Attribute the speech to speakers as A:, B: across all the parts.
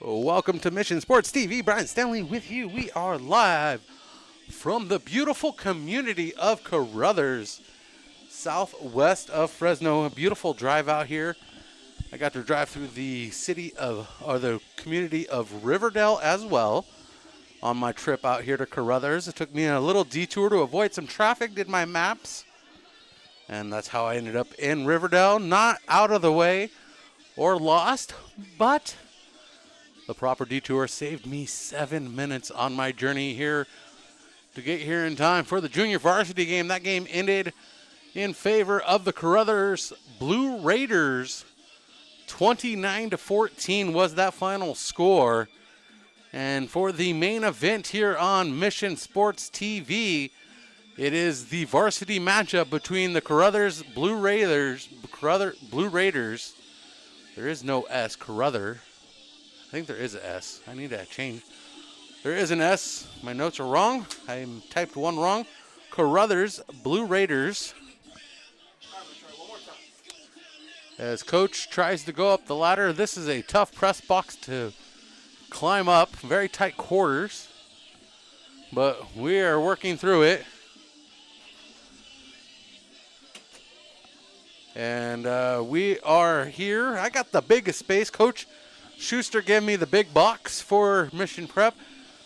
A: Welcome to Mission Sports TV. Brian Stanley with you. We are live from the beautiful community of Caruthers, southwest of Fresno. A beautiful drive out here. I got to drive through the the community of Riverdale as well on my trip out here to Caruthers. It took me a little detour to avoid some traffic, did my maps, and that's how I ended up in Riverdale. Not out of the way or lost, but the proper detour saved me 7 minutes on my journey here to get here in time for the junior varsity game. That game ended in favor of the Caruthers Blue Raiders. 29-14 was that final score. And for the main event here on Mission Sports TV, it is the varsity matchup between the Caruthers Blue Raiders. There is no S, Caruther. I think there is an S. I need to change. There is an S. My notes are wrong. I typed one wrong. Caruthers Blue Raiders. As coach tries to go up the ladder, this is a tough press box to climb up. Very tight quarters. But we are working through it. And we are here. I got the biggest space. Coach Schuster gave me the big box for mission prep.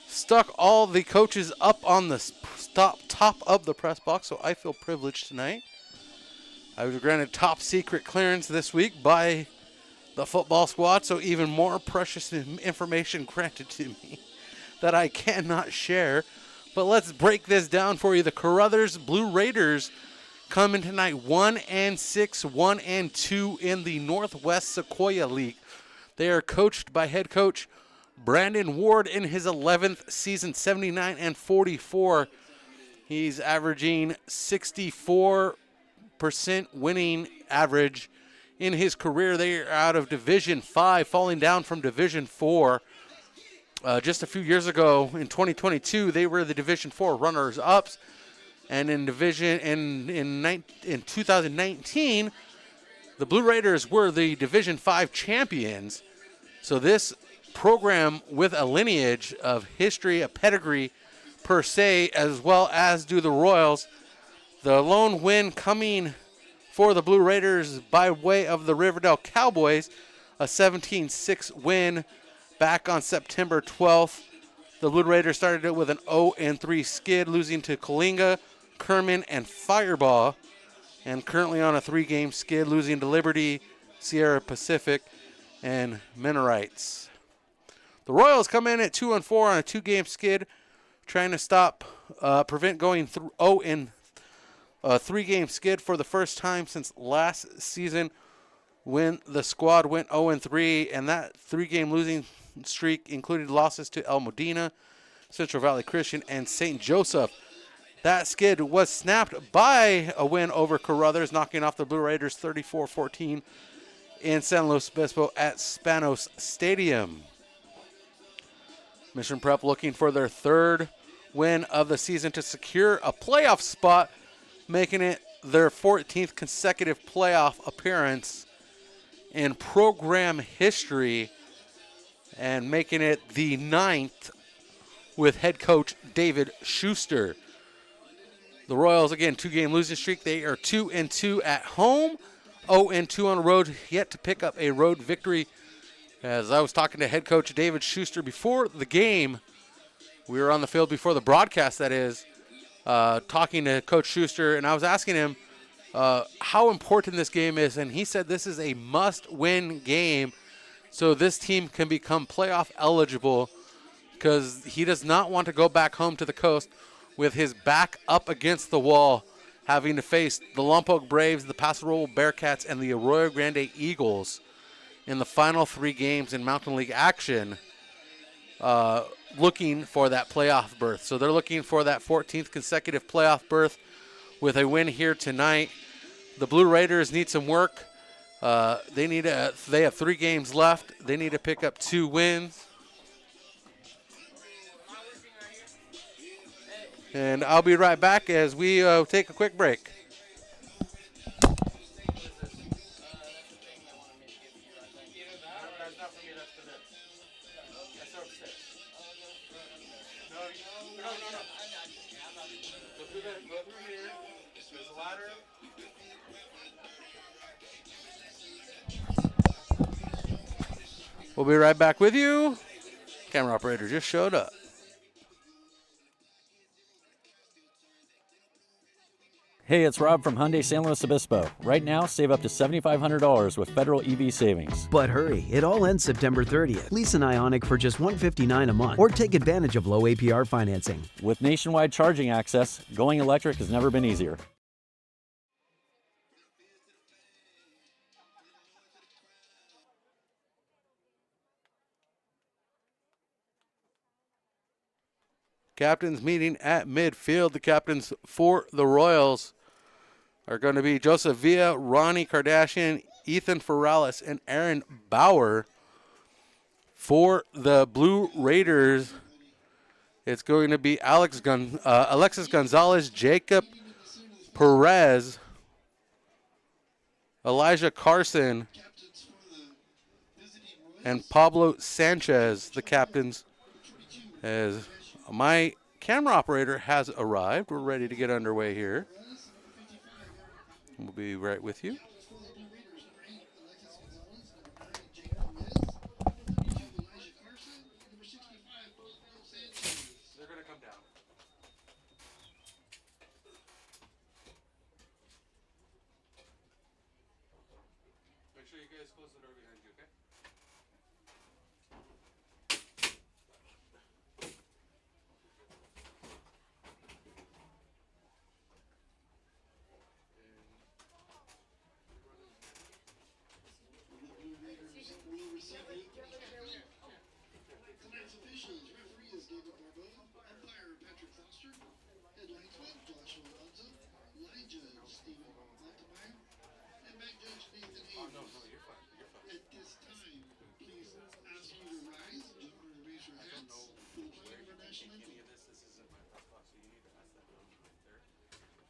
A: Stuck all the coaches up on the top of the press box, so I feel privileged tonight. I was granted top secret clearance this week by the football squad, so even more precious information granted to me that I cannot share. But let's break this down for you. The Caruthers Blue Raiders come in tonight 1-6, 1-2 in the Northwest Sequoia League. They are coached by head coach Brandon Ward in his 11th season, 79-44. He's averaging 64% winning average in his career. They are out of Division 5, falling down from Division 4. Just a few years ago, in 2022, they were the Division 4 runners-ups. And in 2019, the Blue Raiders were the Division 5 champions. So this program with a lineage of history, a pedigree per se, as well as do the Royals. The lone win coming for the Blue Raiders by way of the Riverdale Cowboys, a 17-6 win back on September 12th. The Blue Raiders started it with an 0-3 skid, losing to Coalinga, Kerman, and Fireball, and currently on a 3-game skid, losing to Liberty, Sierra Pacific, and Mennonites. The Royals come in at 2-4 on a 2-game skid, trying to prevent going through 3-game skid for the first time since last season when the squad went 0-3, and that 3-game losing streak included losses to El Modena, Central Valley Christian, and St. Joseph. That skid was snapped by a win over Caruthers, knocking off the Blue Raiders 34-14 in San Luis Obispo at Spanos Stadium. Mission Prep looking for their third win of the season to secure a playoff spot, making it their 14th consecutive playoff appearance in program history, and making it the 9th with head coach David Schuster. The Royals, again, 2-game losing streak. They are 2-2 at home, 0-2 on the road, yet to pick up a road victory. As I was talking to head coach David Schuster before the game, we were on the field before the broadcast, that is, talking to Coach Schuster, and I was asking him how important this game is, and he said this is a must-win game so this team can become playoff eligible, because he does not want to go back home to the coast with his back up against the wall, having to face the Lompoc Braves, the Paso Robles Bearcats, and the Arroyo Grande Eagles in the final 3 games in Mountain League action, looking for that playoff berth. So they're looking for that 14th consecutive playoff berth with a win here tonight. The Blue Raiders need some work. They have 3 games left. They need to pick up 2 wins. And I'll be right back as we take a quick break. We'll be right back with you. Camera operator just showed up.
B: Hey, it's Rob from Hyundai San Luis Obispo. Right now, save up to $7,500 with federal EV savings.
C: But hurry, it all ends September 30th. Lease an Ioniq for just $159 a month or take advantage of low APR financing.
B: With nationwide charging access, going electric has never been easier.
A: Captains meeting at midfield. The captains for the Royals are going to be Joseph Villa, Ronnie Kardashian, Ethan Ferralis, and Aaron Bauer. For the Blue Raiders, it's going to be Alexis Gonzalez, Jacob Perez, Elijah Carson, and Pablo Sanchez, the captains. As my camera operator has arrived, we're ready to get underway here. We'll be right with you. They're going to come down. Make sure you guys close the door behind you, okay?
D: Tonight's officials, referee is David Barbeau, umpire Patrick Foster, head linesman Joshua Alonso, line judge Stephen Montemeyer, and back judge Nathan Hayes.
A: No, you're fine. You're fine.
D: At this time, please ask you to rise, gentlemen, raise your hats for the playing of our national anthem.
A: Any of this isn't my press box, so you need to ask that down right there.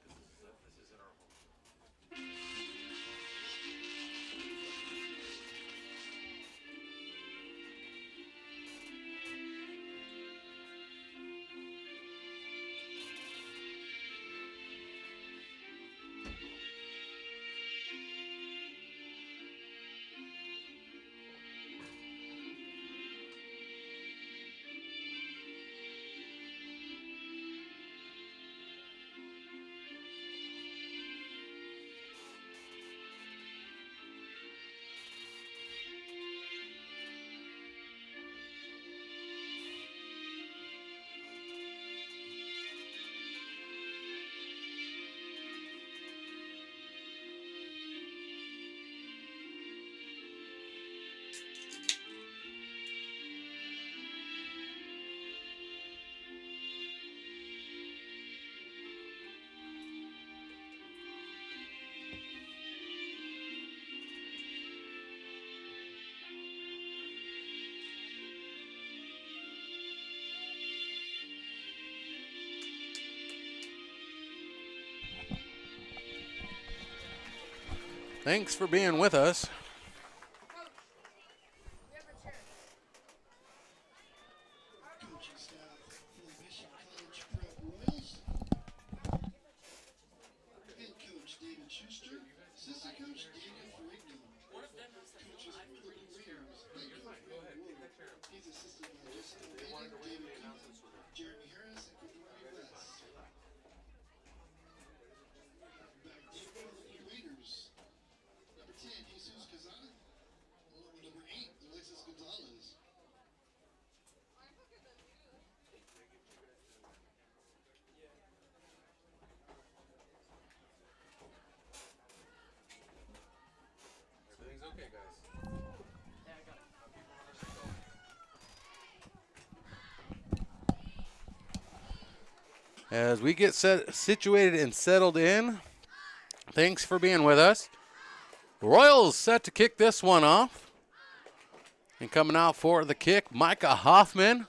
A: This is at our home. Thanks for being with us.
D: Coaching staff for the Mission College Prep Royals. Head coach David Schuster, assistant coach Daniel Ferrigno. Coaches for the Blue Raiders, head coach Greg Wood. He's assisted by Jessica Bailey, David Coogan, Jeremy Harris, and Cooper West. Back deep for the Blue Raiders. Number 10, Jesus Quezada. Along with number 8, Alexis Gonzalez.
A: Everything's okay, guys. As we get situated and settled in, thanks for being with us. Royals set to kick this one off. And coming out for the kick, Micah Hoffman.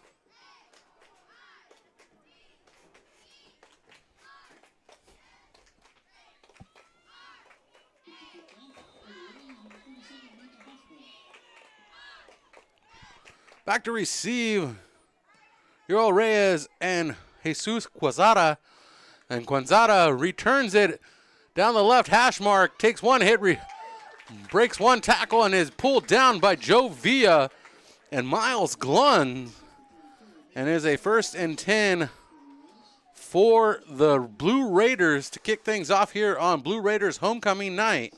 A: Back to receive. Earl Reyes and Jesus Quezada. And Quezada returns it down the left hash mark. Takes one hit, breaks one tackle, and is pulled down by Joe Villa and Miles Glunn. And is a 1st and 10 for the Blue Raiders to kick things off here on Blue Raiders homecoming night.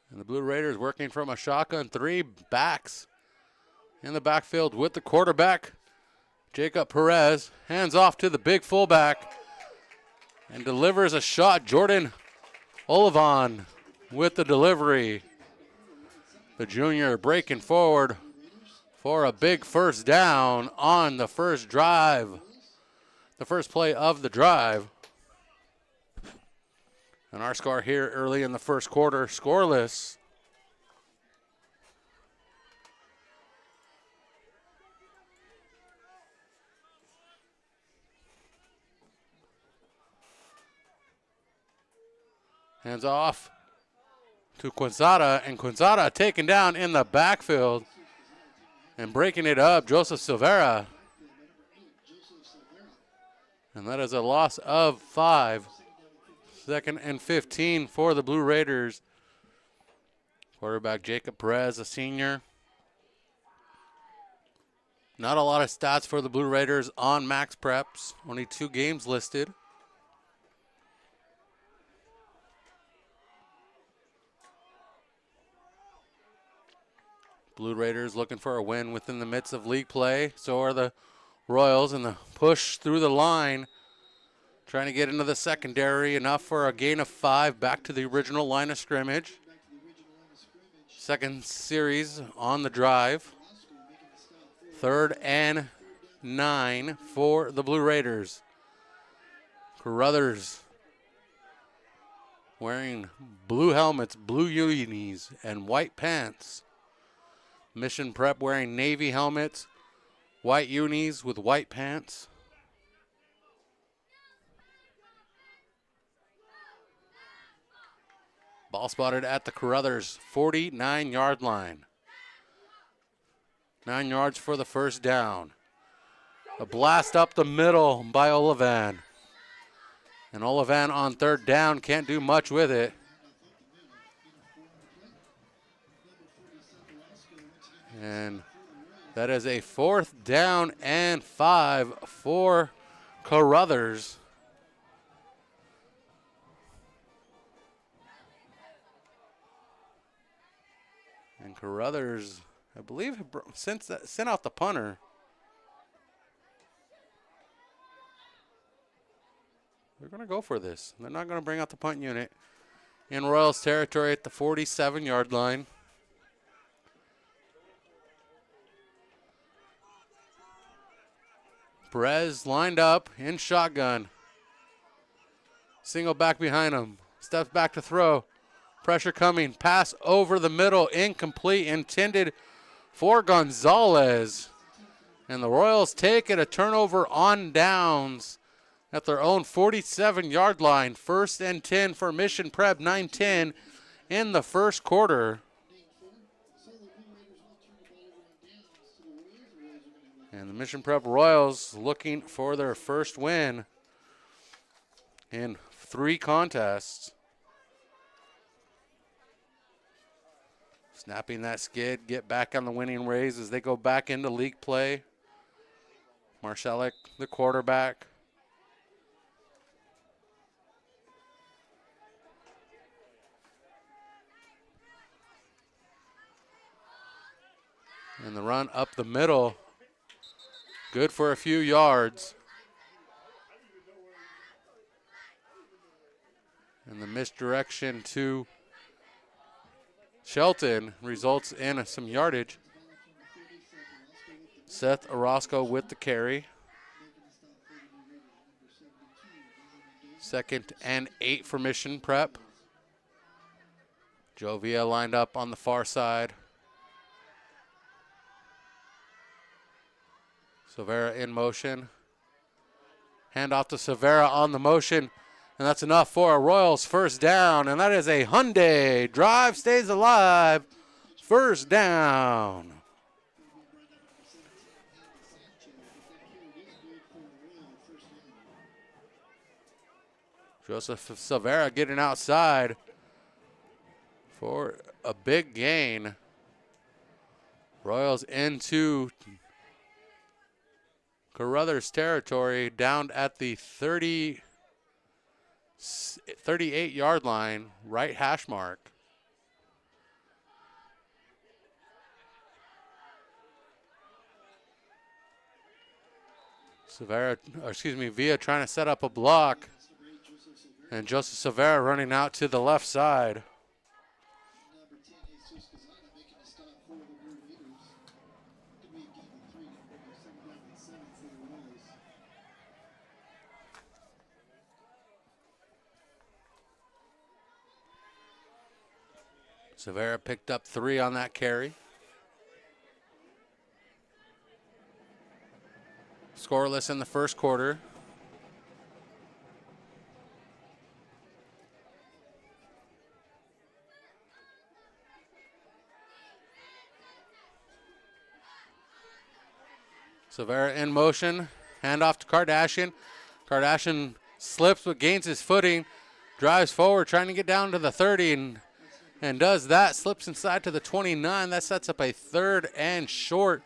A: And the Blue Raiders working from a shotgun, 3 backs in the backfield with the quarterback, Jacob Perez. Hands off to the big fullback and delivers a shot. Jordan Olivon with the delivery. The junior breaking forward for a big 1st down on the first drive, the first play of the drive. And our score here early in the first quarter, scoreless. Hands off to Quezada, and Quezada taken down in the backfield and breaking it up, Joseph Silvera. And that is a loss of 5. 2nd and 15 for the Blue Raiders. Quarterback Jacob Perez, a senior. Not a lot of stats for the Blue Raiders on Max Preps. Only 2 games listed. Blue Raiders looking for a win within the midst of league play. So are the Royals, and the push through the line. Trying to get into the secondary, enough for a gain of 5 back to the original line of scrimmage. 2nd series on the drive. 3rd and 9 for the Blue Raiders. Caruthers wearing blue helmets, blue unis, and white pants. Mission Prep wearing navy helmets, white unis with white pants. Ball spotted at the Caruthers 49-yard line. 9 yards for the 1st down. A blast up the middle by Olivan. And Olivan on 3rd down can't do much with it. And that is a 4th down and 5 for Caruthers. And Caruthers, I believe, sent out the punter. They're going to go for this. They're not going to bring out the punt unit. In Royals territory at the 47-yard line. Perez lined up in shotgun. Single back behind him. Steps back to throw. Pressure coming. Pass over the middle. Incomplete. Intended for Gonzalez. And the Royals take it. A turnover on downs at their own 47-yard line. 1st and 10 for Mission Prep. 9-10 in the first quarter. And the Mission Prep Royals looking for their first win in 3 contests. Snapping that skid, get back on the winning ways as they go back into league play. Marshalik, the quarterback. And the run up the middle. Good for a few yards. And the misdirection to Shelton results in some yardage. Seth Orozco with the carry. 2nd and 8 for Mission Prep. Jovia lined up on the far side. Silvera in motion. Hand off to Silvera on the motion. And that's enough for a Royals first down. And that is a Hyundai. Drive stays alive. First down. Joseph Silvera getting outside for a big gain. Royals into Caruthers territory down at the 38-yard line, right hash mark. Villa trying to set up a block. And Joseph Silvera running out to the left side.
D: Number 10, Jesus Casada making a stop for the Blue Raiders. Could be a gain of 3, or 7 for the Royals.
A: Silvera picked up 3 on that carry. Scoreless in the first quarter. Silvera in motion, handoff to Kardashian. Kardashian slips but gains his footing, drives forward trying to get down to the 30 and does that, slips inside to the 29. That sets up a 3rd and short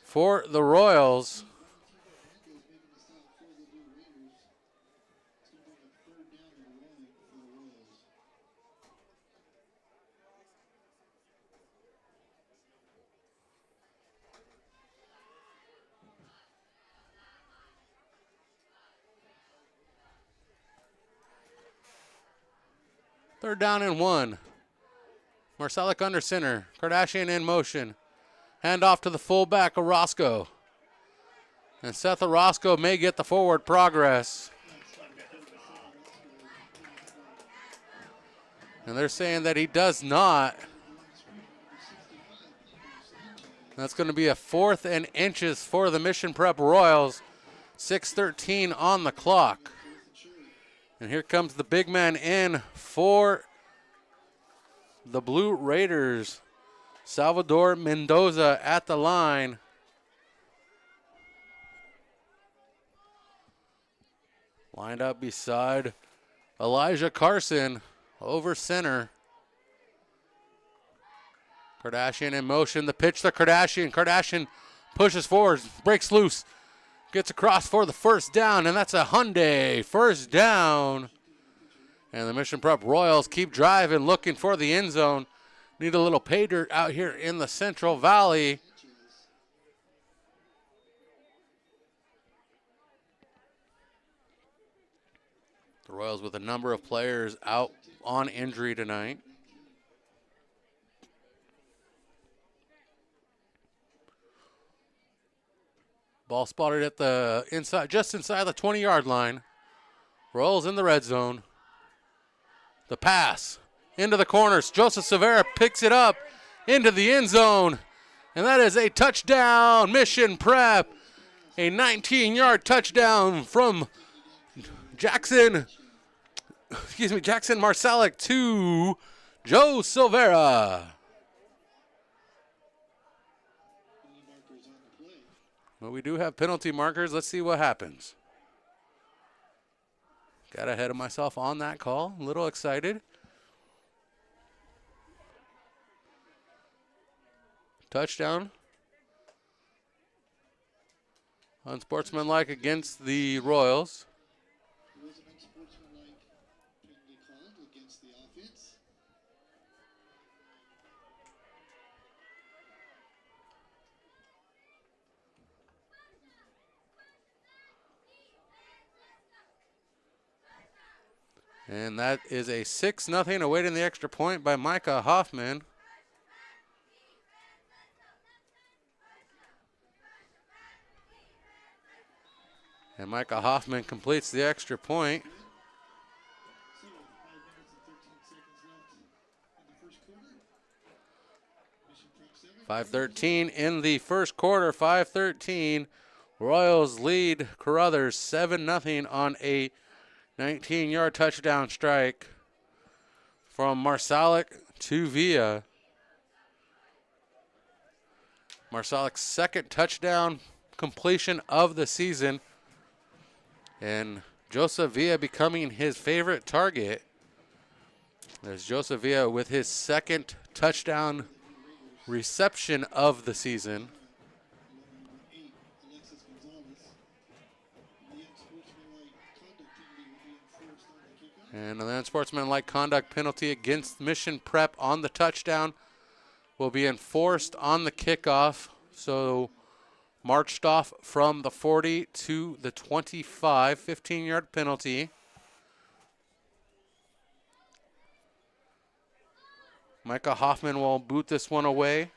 A: for the Royals. Third down and 1. Marcelic under center. Kardashian in motion. Hand off to the fullback, Orozco. And Seth Orozco may get the forward progress. And they're saying that he does not. That's going to be a 4th and inches for the Mission Prep Royals. 6:13 on the clock. And here comes the big man in for the Blue Raiders. Salvador Mendoza at the line. Lined up beside Elijah Carson over center. Kardashian in motion. The pitch to Kardashian. Kardashian pushes forward, breaks loose. Gets across for the first down, and that's a Hyundai first down. And the Mission Prep Royals keep driving, looking for the end zone. Need a little pay dirt out here in the Central Valley. The Royals with a number of players out on injury tonight. Ball spotted at the inside, just inside the 20-yard line. Royals in the red zone. The pass into the corners. Joseph Silvera picks it up into the end zone. And that is a touchdown, Mission Prep. A 19-yard touchdown from Jackson Marcelic to Joe Silvera. Well, we do have penalty markers. Let's see what happens. Got ahead of myself on that call. A little excited. Touchdown. Unsportsmanlike against the Royals.
D: It was an unsportsmanlike penalty called against the offense.
A: And that is a 6-0 awaiting the extra point by Micah Hoffman. And Micah Hoffman completes the extra point.
D: So, 5 minutes and 13 seconds left in the first
A: 5:13 in the first quarter, 5:13. Royals lead Caruthers 7-0 on a 19-yard touchdown strike from Marsalic to Villa. Marsalic's second touchdown completion of the season, and Joseph Villa becoming his favorite target. There's Joseph Villa with his second touchdown reception of the season. And an unsportsmanlike conduct penalty against Mission Prep on the touchdown will be enforced on the kickoff. So marched off from the 40 to the 25, 15-yard penalty. Micah Hoffman will boot this one away.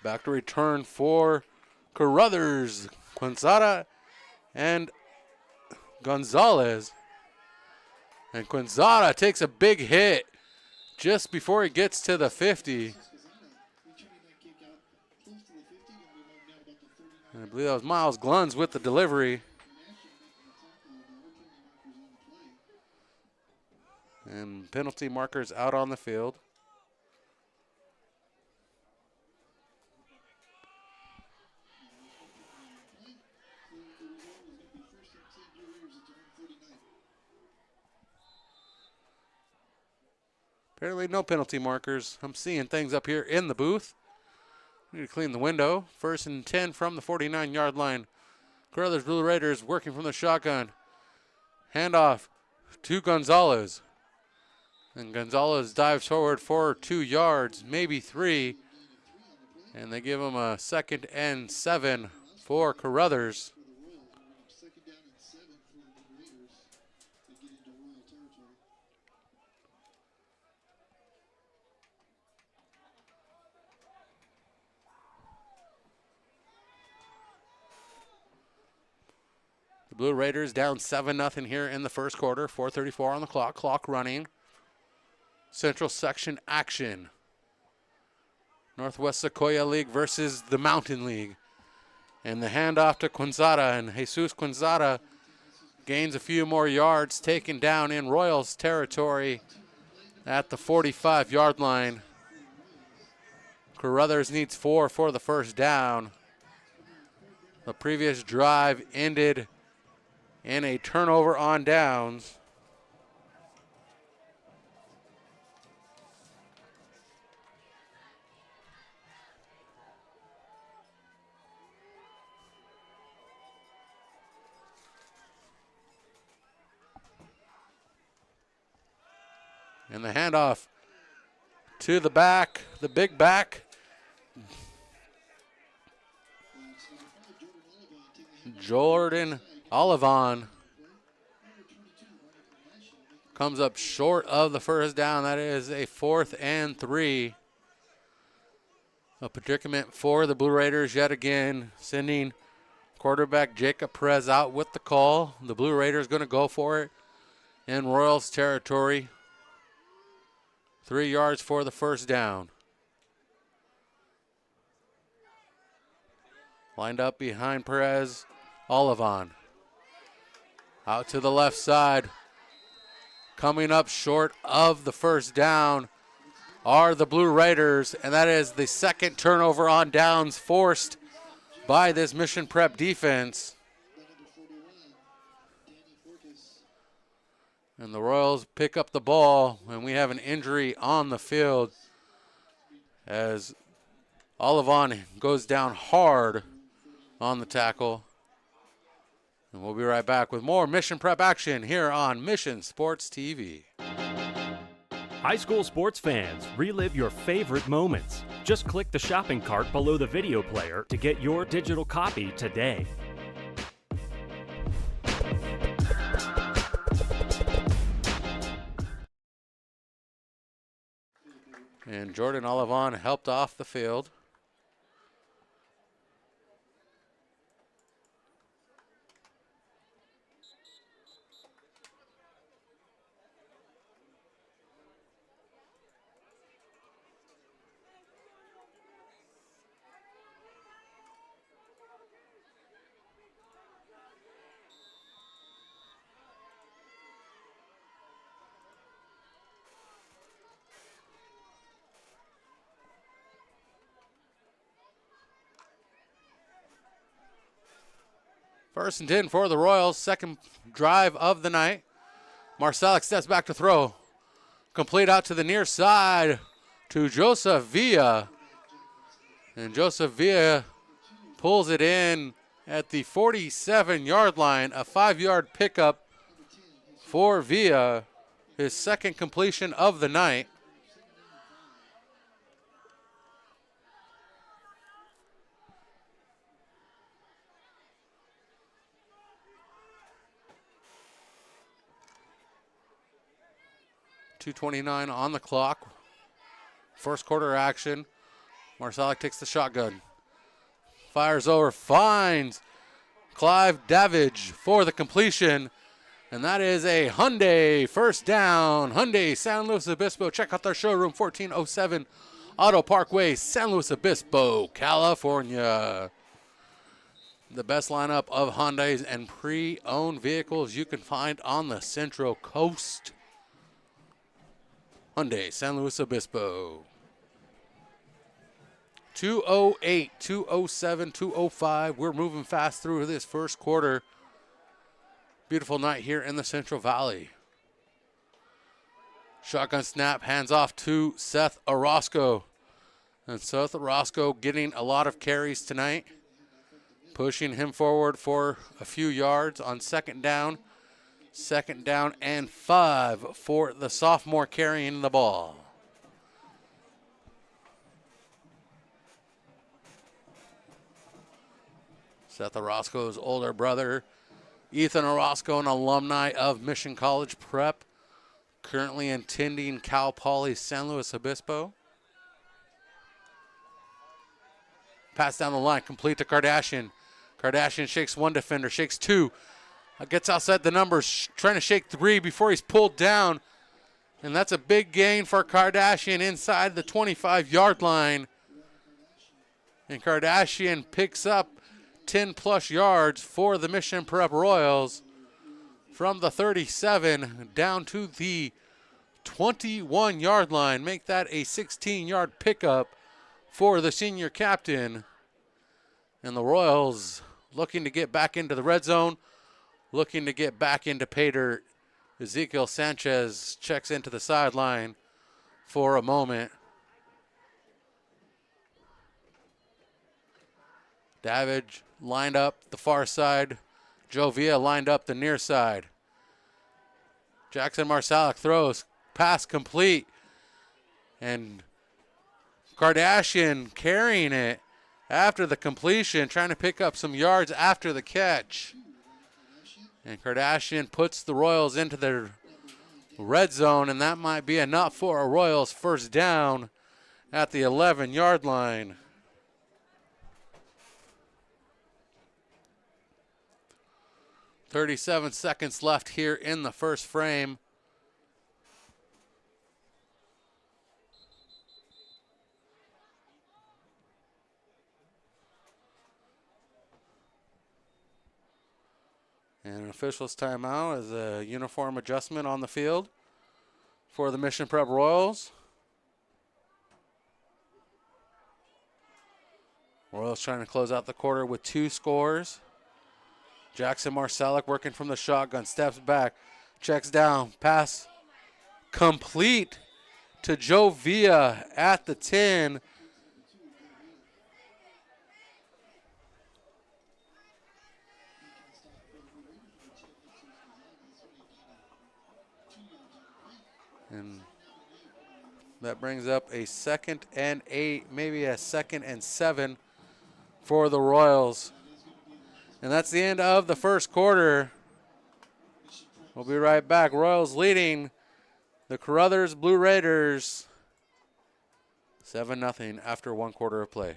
A: Back to return for Caruthers, Quinzada, and Gonzalez. And Quinzada takes a big hit just before he gets to the 50. And I believe that was Miles Gluns with the delivery. And penalty markers out on the field. Apparently no penalty markers. I'm seeing things up here in the booth. We need to clean the window. 1st and 10 from the 49-yard line. Caruthers Blue Raiders working from the shotgun. Handoff to Gonzalez. And Gonzalez dives forward for 2 yards, maybe 3. And they give him a 2nd and 7 for Caruthers. Blue Raiders down 7-0 here in the first quarter. 4:34 on the clock. Clock running. Central section action. Northwest Sequoia League versus the Mountain League. And the handoff to Quinzada. And Jesus Quinzada gains a few more yards, taken down in Royals territory at the 45-yard line. Caruthers needs 4 for the first down. The previous drive ended in a turnover on downs. And the handoff to the back, the big back. Jordan Olivon comes up short of the first down. That is a 4th and 3. A predicament for the Blue Raiders yet again, sending quarterback Jacob Perez out with the call. The Blue Raiders going to go for it in Royals territory. 3 yards for the first down. Lined up behind Perez, Olivon. Out to the left side. Coming up short of the first down are the Blue Raiders, and that is the second turnover on downs forced by this Mission Prep defense. And the Royals pick up the ball, and we have an injury on the field as Olivon goes down hard on the tackle. And we'll be right back with more Mission Prep action here on Mission Sports TV.
E: High school sports fans, relive your favorite moments. Just click the shopping cart below the video player to get your digital copy today.
A: And Jordan Olivon helped off the field. First and 10 for the Royals. Second drive of the night. Marsalek steps back to throw. Complete out to the near side to Joseph Villa. And Joseph Villa pulls it in at the 47-yard line. A 5-yard pickup for Villa. His second completion of the night. .229 on the clock. First quarter action. Marsalek takes the shotgun. Fires over, finds Clive Davidge for the completion. And that is a Hyundai first down. Hyundai San Luis Obispo. Check out their showroom, 1407 Auto Parkway, San Luis Obispo, California. The best lineup of Hyundais and pre-owned vehicles you can find on the Central Coast. Hyundai, San Luis Obispo. 2:08, 2:07, 2:05. We're moving fast through this first quarter. Beautiful night here in the Central Valley. Shotgun snap, hands off to Seth Orozco. And Seth Orozco getting a lot of carries tonight. Pushing him forward for a few yards on second down. Second down and 5 for the sophomore carrying the ball. Seth Orozco's older brother, Ethan Orozco, an alumni of Mission College Prep, currently attending Cal Poly San Luis Obispo. Pass down the line, complete to Kardashian. Kardashian shakes one defender, shakes two. Gets outside the numbers, trying to shake 3 before he's pulled down. And that's a big gain for Kardashian inside the 25-yard line. And Kardashian picks up 10-plus yards for the Mission Prep Royals from the 37 down to the 21-yard line. Make that a 16-yard pickup for the senior captain. And the Royals looking to get back into the red zone. Looking to get back into pay dirt. Ezekiel Sanchez checks into the sideline for a moment. Davidge lined up the far side. Joe Villa lined up the near side. Jackson Marsalek throws. Pass complete. And Kardashian carrying it after the completion, trying to pick up some yards after the catch. And Kardashian puts the Royals into their red zone, and that might be enough for a Royals first down at the 11-yard line. .37 seconds left here in the first frame. And an official's timeout is a uniform adjustment on the field for the Mission Prep Royals. Royals trying to close out the quarter with 2 scores. Jackson Marsalek working from the shotgun, steps back, checks down, pass complete to Joe Villa at the 10. And that brings up a 2nd and 8, maybe a 2nd and 7 for the Royals. And that's the end of the first quarter. We'll be right back. Royals leading the Caruthers Blue Raiders 7-0 after 1 quarter of play.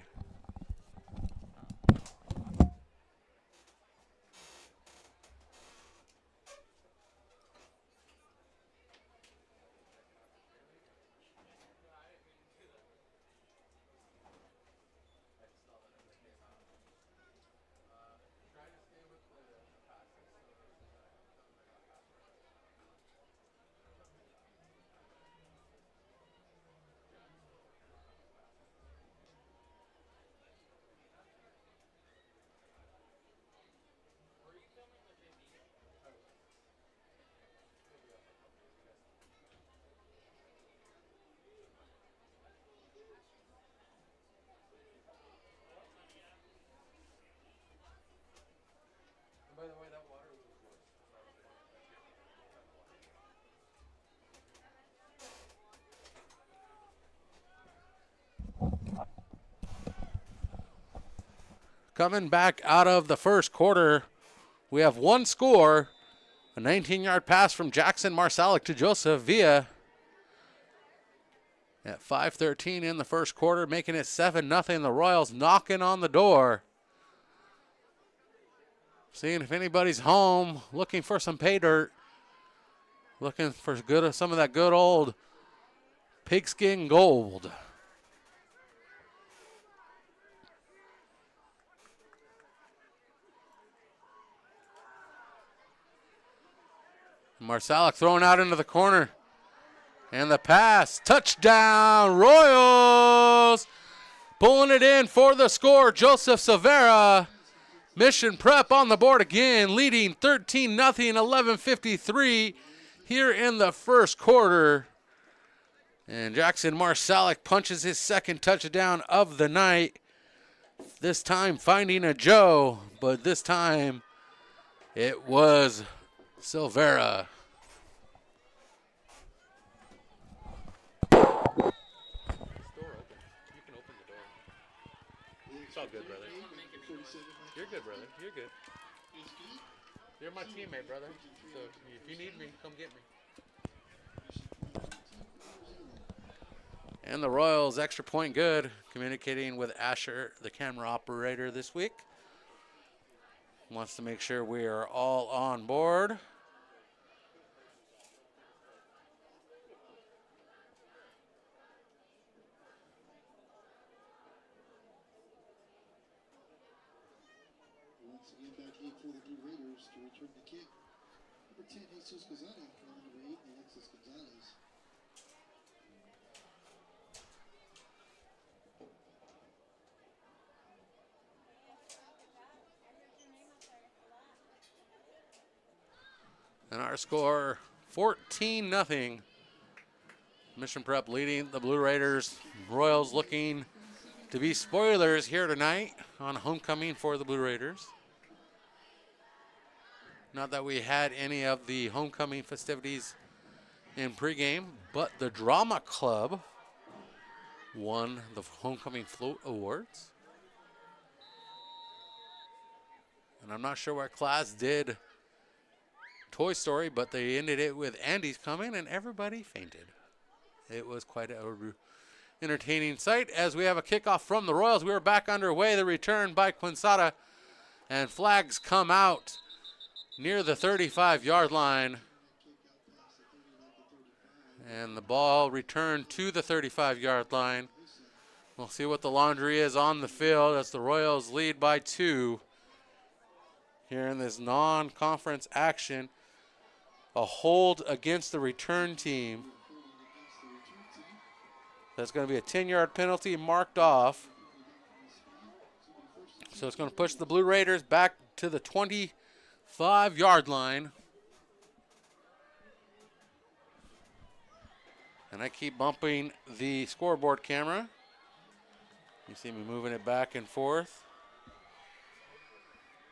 A: Coming back out of the first quarter, we have one score, a 19-yard pass from Jackson Marsalic to Joseph Villa at 5:13 in the first quarter, making it 7-0. The Royals knocking on the door, seeing if anybody's home, looking for some pay dirt, looking for some of that good old pigskin gold. Marsalic thrown out into the corner. And the pass, touchdown, Royals. Pulling it in for the score, Joseph Silvera. Mission Prep on the board again, leading 13-0, 11:53 here in the first quarter. And Jackson Marsalic punches his second touchdown of the night. This time finding a Joe, but this time it was Silvera. It's all good, brother. You're good, brother. You're good. You're my teammate, brother. So if you need me, come get me. And the Royals extra point good, communicating with Asher, the camera operator this week. Wants to make sure we are all on board.
D: Once again, back in for the Blue Raiders to return the kick. Number 10, Jesus Gonzalez. Number 8, Alexis Gonzalez.
A: And our score, 14-0. Mission Prep leading the Blue Raiders. Royals looking to be spoilers here tonight on homecoming for the Blue Raiders. Not that we had any of the homecoming festivities in pregame, but the Drama Club won the Homecoming Float Awards. And I'm not sure what class did Toy Story, but they ended it with Andy's coming and everybody fainted. It was quite an entertaining sight as we have a kickoff from the Royals. We are back underway. The return by Quinsada, and flags come out near the 35-yard line. And the ball returned to the 35-yard line. We'll see what the laundry is on the field as the Royals lead by 2 here in this non-conference action. A hold against the return team. That's going to be a 10-yard penalty marked off. So it's going to push the Blue Raiders back to the 25-yard line. And I keep bumping the scoreboard camera. You see me moving it back and forth.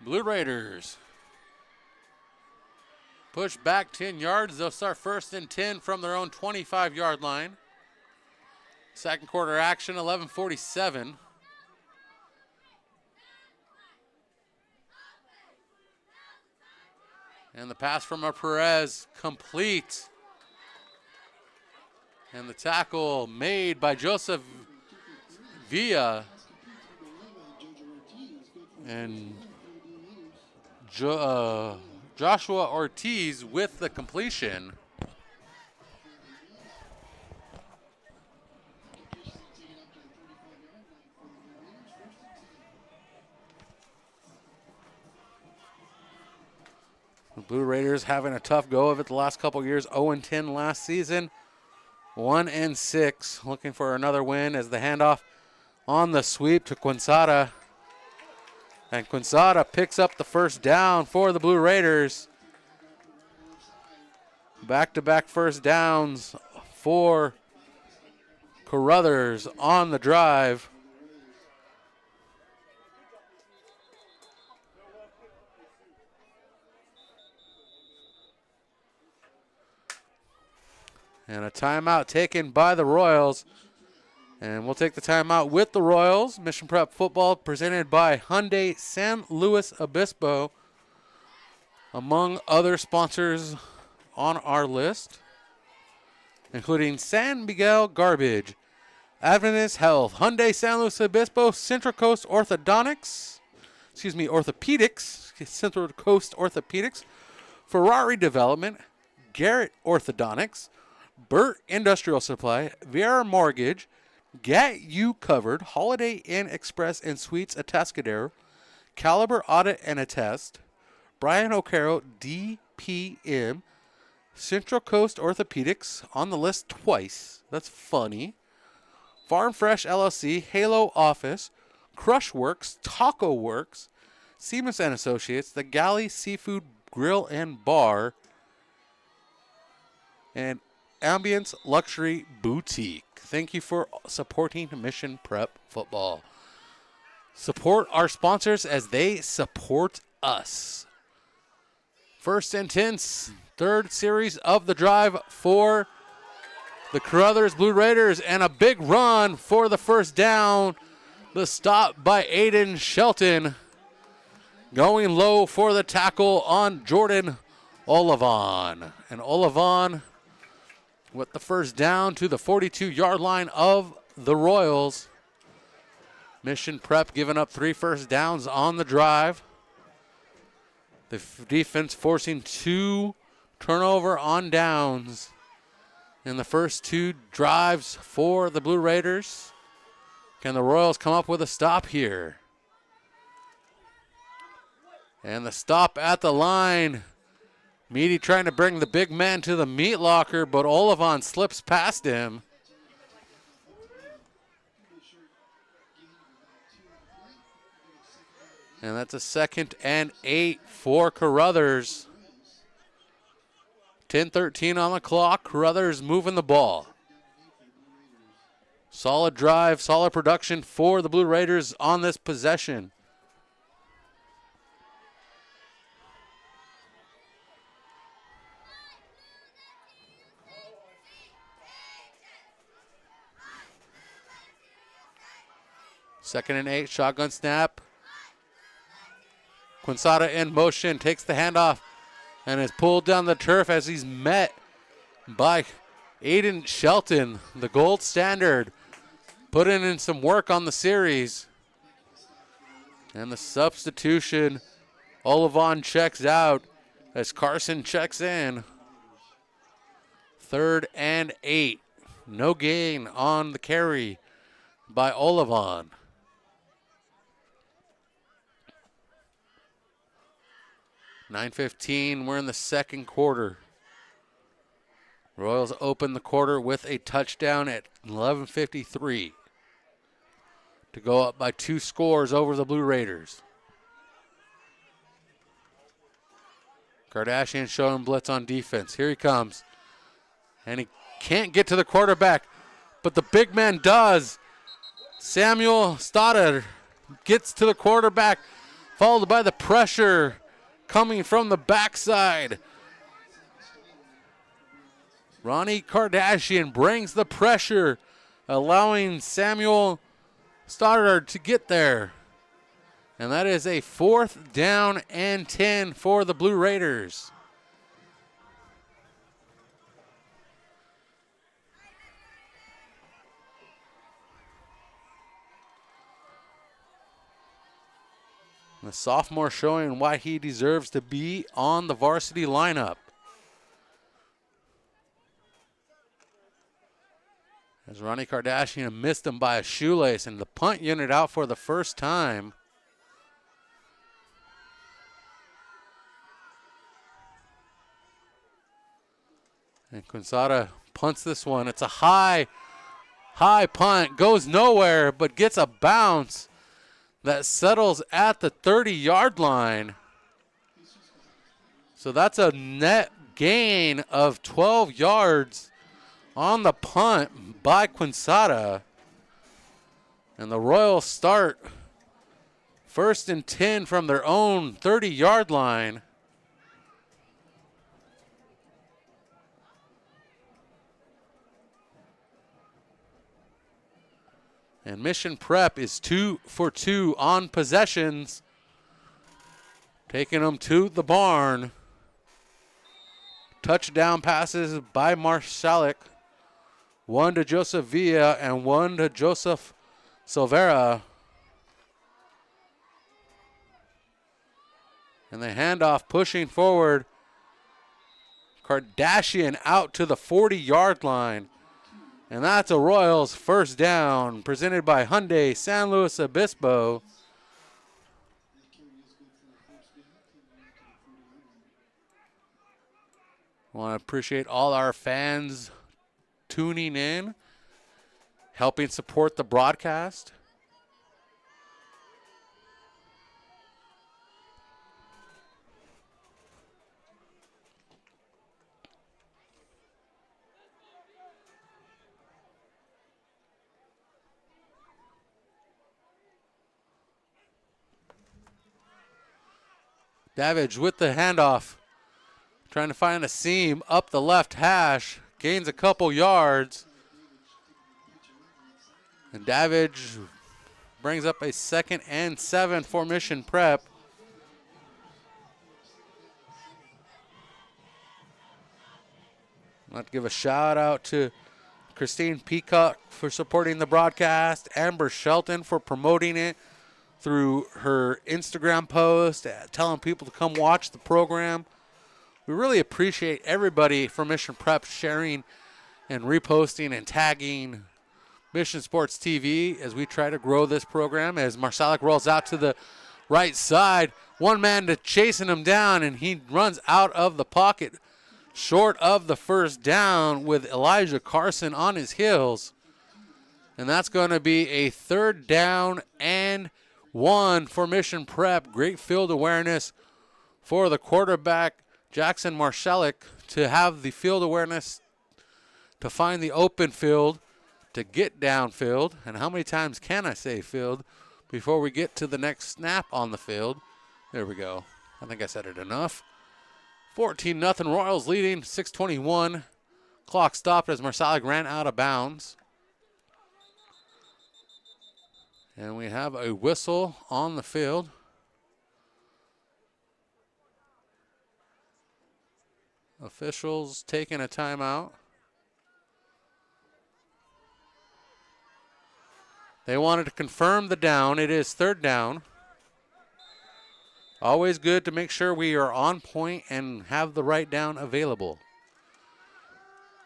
A: Blue Raiders push back 10 yards. They'll start 1st and 10 from their own 25-yard line. Second quarter action, 11:47. And the pass from Perez complete. And the tackle made by Joseph Villa and Joshua Ortiz with the completion. The Blue Raiders having a tough go of it the last couple years. 0-10 last season. 1-6. Looking for another win as the handoff on the sweep to Quinsada. And Quinsada picks up the first down for the Blue Raiders. Back-to-back first downs for Caruthers on the drive. And a timeout taken by the Royals. And we'll take the timeout with the Royals. Mission Prep Football presented by Hyundai San Luis Obispo, among other sponsors on our list, including San Miguel Garbage, Adventist Health, Hyundai San Luis Obispo, Central Coast Orthodontics, Orthopedics, Central Coast Orthopedics, Ferrari Development, Garrett Orthodontics, Burt Industrial Supply, Vieira Mortgage, Get You Covered, Holiday Inn Express and Suites Atascadero, Caliber Audit and Attest, Brian O'Carroll, DPM, Central Coast Orthopedics, on the list twice. That's funny. Farm Fresh LLC, Halo Office, Crush Works, Taco Works, Siemens and Associates, The Galley Seafood Grill and Bar, and Ambience Luxury Boutique. Thank you for supporting Mission Prep Football. Support our sponsors as they support us. First and 10, third series of the drive for the Caruthers Blue Raiders, and a big run for the first down. The stop by Aiden Shelton. Going low for the tackle on Jordan Olivon. And Olivon with the first down to the 42-yard line of the Royals. Mission Prep giving up 3 first downs on the drive. The defense forcing 2 turnover on downs in the first 2 drives for the Blue Raiders. Can the Royals come up with a stop here? And the stop at the line. Meady trying to bring the big man to the meat locker, but Olivon slips past him. And that's a 2nd and 8 for Caruthers. 10:13 on the clock. Caruthers moving the ball. Solid drive, solid production for the Blue Raiders on this possession. Second and 8, shotgun snap. Quinsada in motion, takes the handoff, and is pulled down the turf as he's met by Aiden Shelton, the gold standard, putting in some work on the series. And the substitution, Olivon checks out as Carson checks in. 3rd and 8, no gain on the carry by Olivon. 9:15, we're in the second quarter. Royals open the quarter with a touchdown at 11:53 to go up by 2 scores over the Blue Raiders. Kardashian showing blitz on defense. Here he comes. And he can't get to the quarterback, but the big man does. Samuel Stoddard gets to the quarterback, followed by the pressure coming from the backside. Ronnie Kardashian brings the pressure, allowing Samuel Stoddard to get there. And that is a 4th down and 10 for the Blue Raiders. The sophomore showing why he deserves to be on the varsity lineup. As Ronnie Kardashian missed him by a shoelace, and the punt unit out for the first time. And Quinsada punts this one. It's a high punt. Goes nowhere, but gets a bounce that settles at the 30-yard line. So that's a net gain of 12 yards on the punt by Quinsada. And the Royals start 1st and 10 from their own 30-yard line. And Mission Prep is 2 for 2 on possessions, taking them to the barn. Touchdown passes by Marshalik. One to Joseph Villa and one to Joseph Silvera. And the handoff pushing forward. Kardashian out to the 40-yard line. And that's a Royals first down presented by Hyundai San Luis Obispo. I want to appreciate all our fans tuning in, helping support the broadcast. Davidge with the handoff, trying to find a seam up the left hash, gains a couple yards. And Davidge brings up a 2nd and 7 for Mission Prep. I'd like to give a shout out to Christine Peacock for supporting the broadcast, Amber Shelton for promoting it through her Instagram post, telling people to come watch the program. We really appreciate everybody from Mission Prep sharing and reposting and tagging Mission Sports TV as we try to grow this program. As Marsalic rolls out to the right side, one man to chasing him down, and he runs out of the pocket short of the first down with Elijah Carson on his heels. And that's going to be a 3rd down and 1 for Mission Prep. Great field awareness for the quarterback, Jackson Marshalik, to have the field awareness to find the open field, to get downfield. And how many times can I say field before we get to the next snap on the field? There we go. I think I said it enough. 14-0 Royals leading, 6:21. Clock stopped as Marsalic ran out of bounds. And we have a whistle on the field. Officials taking a timeout. They wanted to confirm the down. It is 3rd down. Always good to make sure we are on point and have the right down available.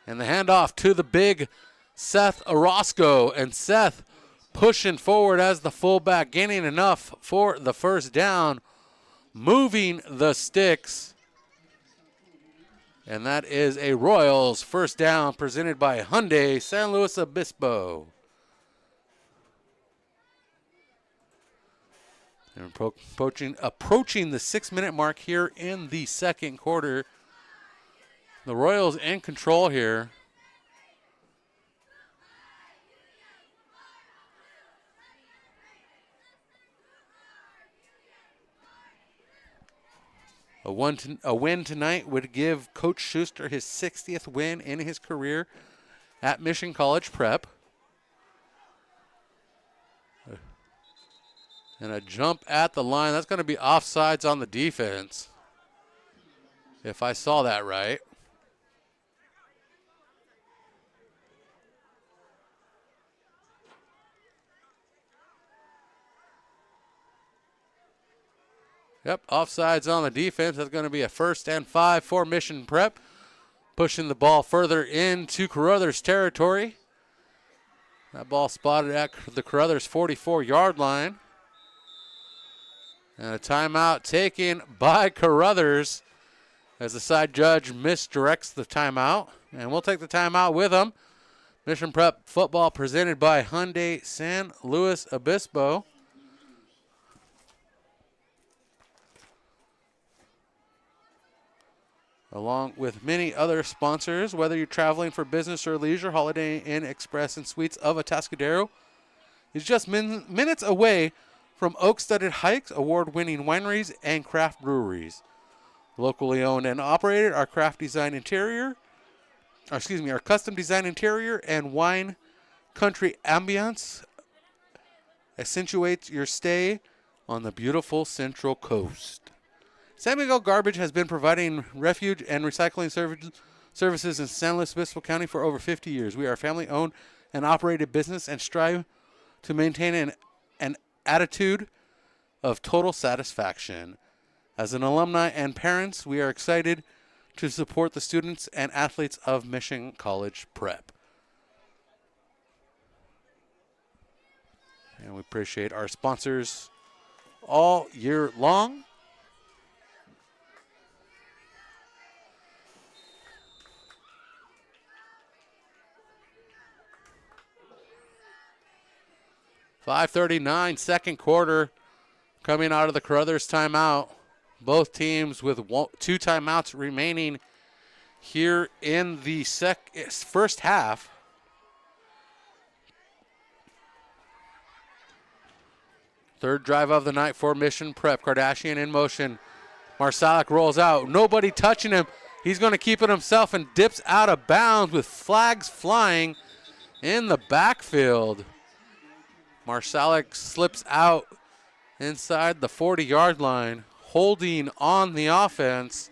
A: And the handoff to the big Seth Orozco. And Seth pushing forward as the fullback, gaining enough for the first down, moving the sticks. And that is a Royals first down presented by Hyundai San Luis Obispo. And approaching the 6-minute mark here in the 2nd quarter. The Royals in control here. A win tonight would give Coach Schuster his 60th win in his career at Mission College Prep. And a jump at the line. That's going to be offsides on the defense, if I saw that right. Yep, offsides on the defense. That's going to be a 1st and 5 for Mission Prep. Pushing the ball further into Caruthers territory. That ball spotted at the Caruthers 44-yard line. And a timeout taken by Caruthers as the side judge misdirects the timeout. And we'll take the timeout with them. Mission Prep football presented by Hyundai San Luis Obispo. Along with many other sponsors, whether you're traveling for business or leisure, Holiday Inn Express and Suites of Atascadero is just minutes away from oak-studded hikes, award-winning wineries, and craft breweries. Locally owned and operated, our custom design interior and wine country ambience accentuates your stay on the beautiful Central Coast. San Miguel Garbage has been providing refuge and recycling services in San Luis Obispo County for over 50 years. We are a family-owned and operated business and strive to maintain an attitude of total satisfaction. As an alumni and parents, we are excited to support the students and athletes of Mission College Prep. And we appreciate our sponsors all year long. .5:39, second quarter, coming out of the Caruthers timeout. Both teams with 2 timeouts remaining here in the first half. Third drive of the night for Mission Prep. Kardashian in motion. Marsalic rolls out. Nobody touching him. He's going to keep it himself and dips out of bounds with flags flying in the backfield. Marsalic slips out inside the 40-yard line, holding on the offense,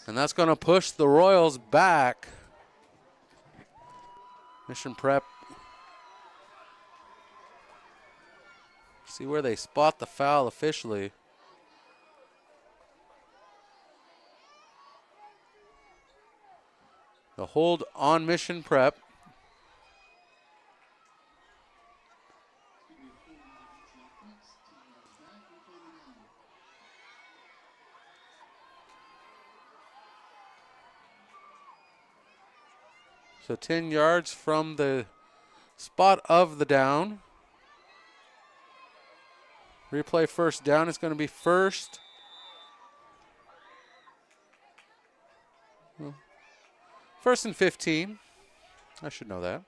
A: and that's going to push the Royals back. Mission Prep, see where they spot the foul officially. The hold on Mission Prep. So 10 yards from the spot of the down. Replay first down is going to be first. Well, 1st and 15. I should know that.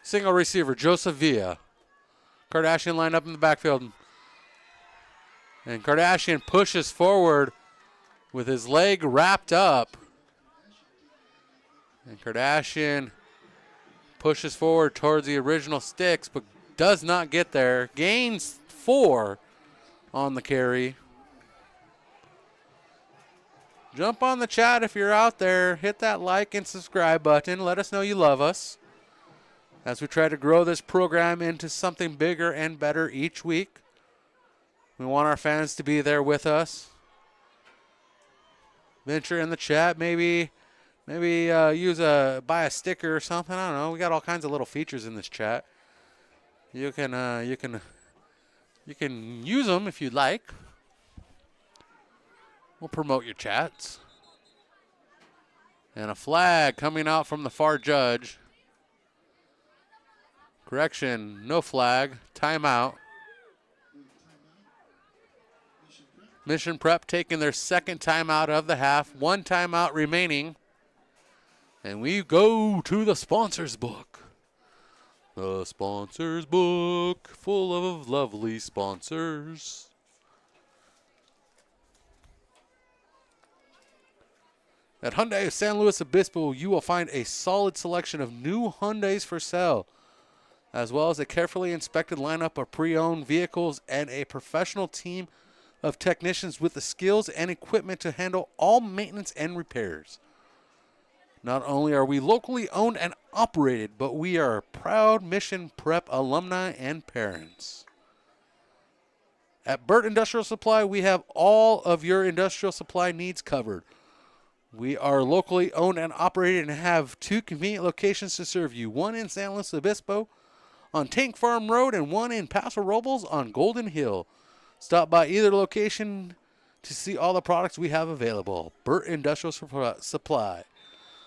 A: Single receiver, Joseph Villa. Kardashian lined up in the backfield. And Kardashian pushes forward with his leg wrapped up. And Kardashian pushes forward towards the original sticks, but does not get there. Gains 4 on the carry. Jump on the chat if you're out there. Hit that like and subscribe button. Let us know you love us as we try to grow this program into something bigger and better each week. We want our fans to be there with us. Venture in the chat, maybe buy a sticker or something. I don't know. We got all kinds of little features in this chat. You can use them if you'd like. We'll promote your chats. And a flag coming out from the far judge. Correction, no flag, timeout. Mission Prep taking their second timeout of the half. 1 timeout remaining. And we go to the sponsors book. The sponsors book, full of lovely sponsors. At Hyundai of San Luis Obispo, you will find a solid selection of new Hyundais for sale, as well as a carefully inspected lineup of pre-owned vehicles and a professional team of technicians with the skills and equipment to handle all maintenance and repairs. Not only are we locally owned and operated, but we are proud Mission Prep alumni and parents. At Burt Industrial Supply, we have all of your industrial supply needs covered. We are locally owned and operated and have 2 convenient locations to serve you. One in San Luis Obispo on Tank Farm Road and one in Paso Robles on Golden Hill. Stop by either location to see all the products we have available. Burt Industrial Supply,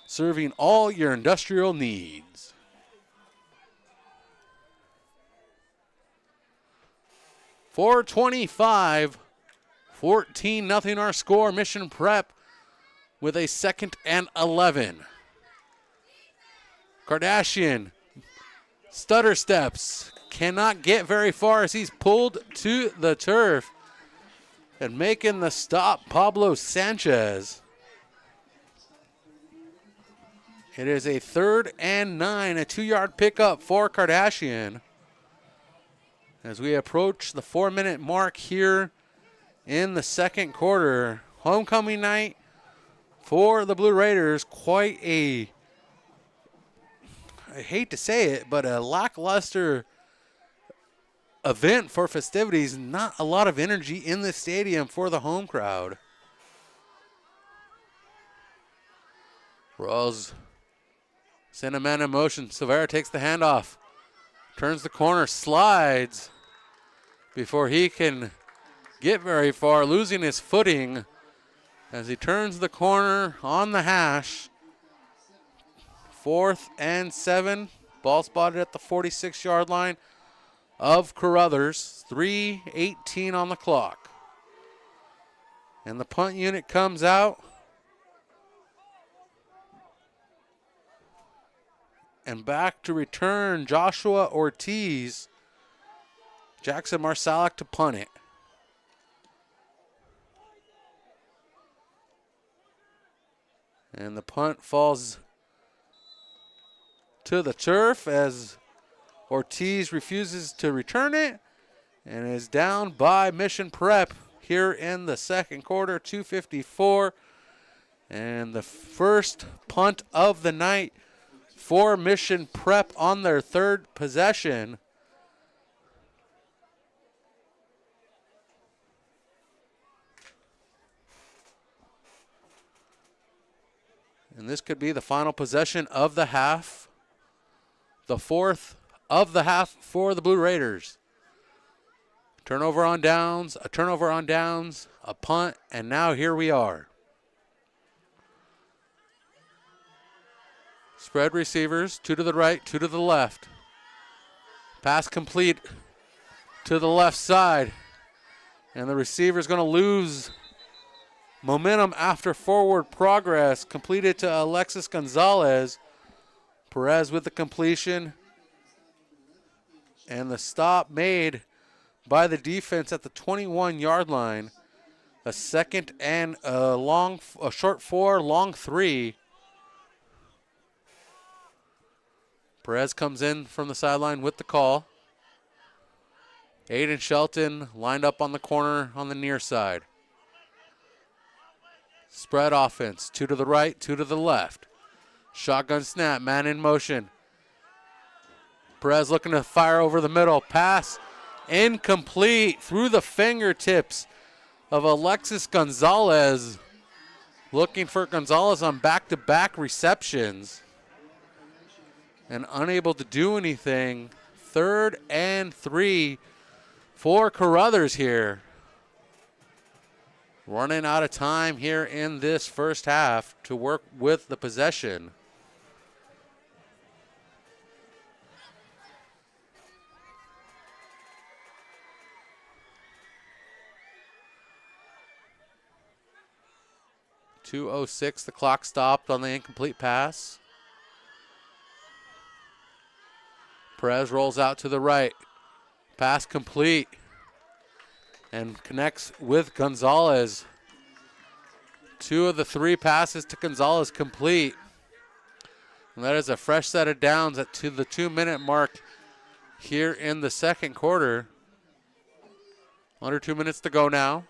A: serving all your industrial needs. .425, 14-0 our score. Mission Prep with a 2nd and 11. Kardashian stutter steps. Cannot get very far as he's pulled to the turf. And making the stop, Pablo Sanchez. It is a 3rd and 9, a 2-yard pickup for Kardashian. As we approach the 4-minute mark here in the 2nd quarter. Homecoming night for the Blue Raiders. Quite a, I hate to say it, but a lackluster event for festivities. Not a lot of energy in the stadium for the home crowd. Royals send a man in motion. Silvera takes the handoff. Turns the corner, slides before he can get very far, losing his footing as he turns the corner on the hash. 4th and 7. Ball spotted at the 46-yard line of Caruthers. 3:18 on the clock. And the punt unit comes out. And back to return Joshua Ortiz. Jackson Marsalek to punt it. And the punt falls to the turf as Ortiz refuses to return it and is down by Mission Prep here in the 2nd quarter, 2:54. And the first punt of the night for Mission Prep on their 3rd possession. And this could be the final possession of the half. The 4th of the half for the Blue Raiders. Turnover on downs, a turnover on downs, a punt, and now here we are. Spread receivers, 2 to the right, 2 to the left. Pass complete to the left side. And the receiver's going to lose momentum after forward progress. Completed to Alexis Gonzalez. Perez with the completion. And the stop made by the defense at the 21-yard line. A 2nd and a short 4, long 3. Perez comes in from the sideline with the call. Aiden Shelton lined up on the corner on the near side. Spread offense, 2 to the right, 2 to the left. Shotgun snap, man in motion. Perez looking to fire over the middle. Pass incomplete through the fingertips of Alexis Gonzalez. Looking for Gonzalez on back-to-back receptions. And unable to do anything. 3rd and 3 for Caruthers here. Running out of time here in this first half to work with the possession. .206, the clock stopped on the incomplete pass. Perez rolls out to the right. Pass complete. And connects with Gonzalez. 2 of the 3 passes to Gonzalez complete. And that is a fresh set of downs at to the 2-minute mark here in the 2nd quarter. Under 2 minutes to go now.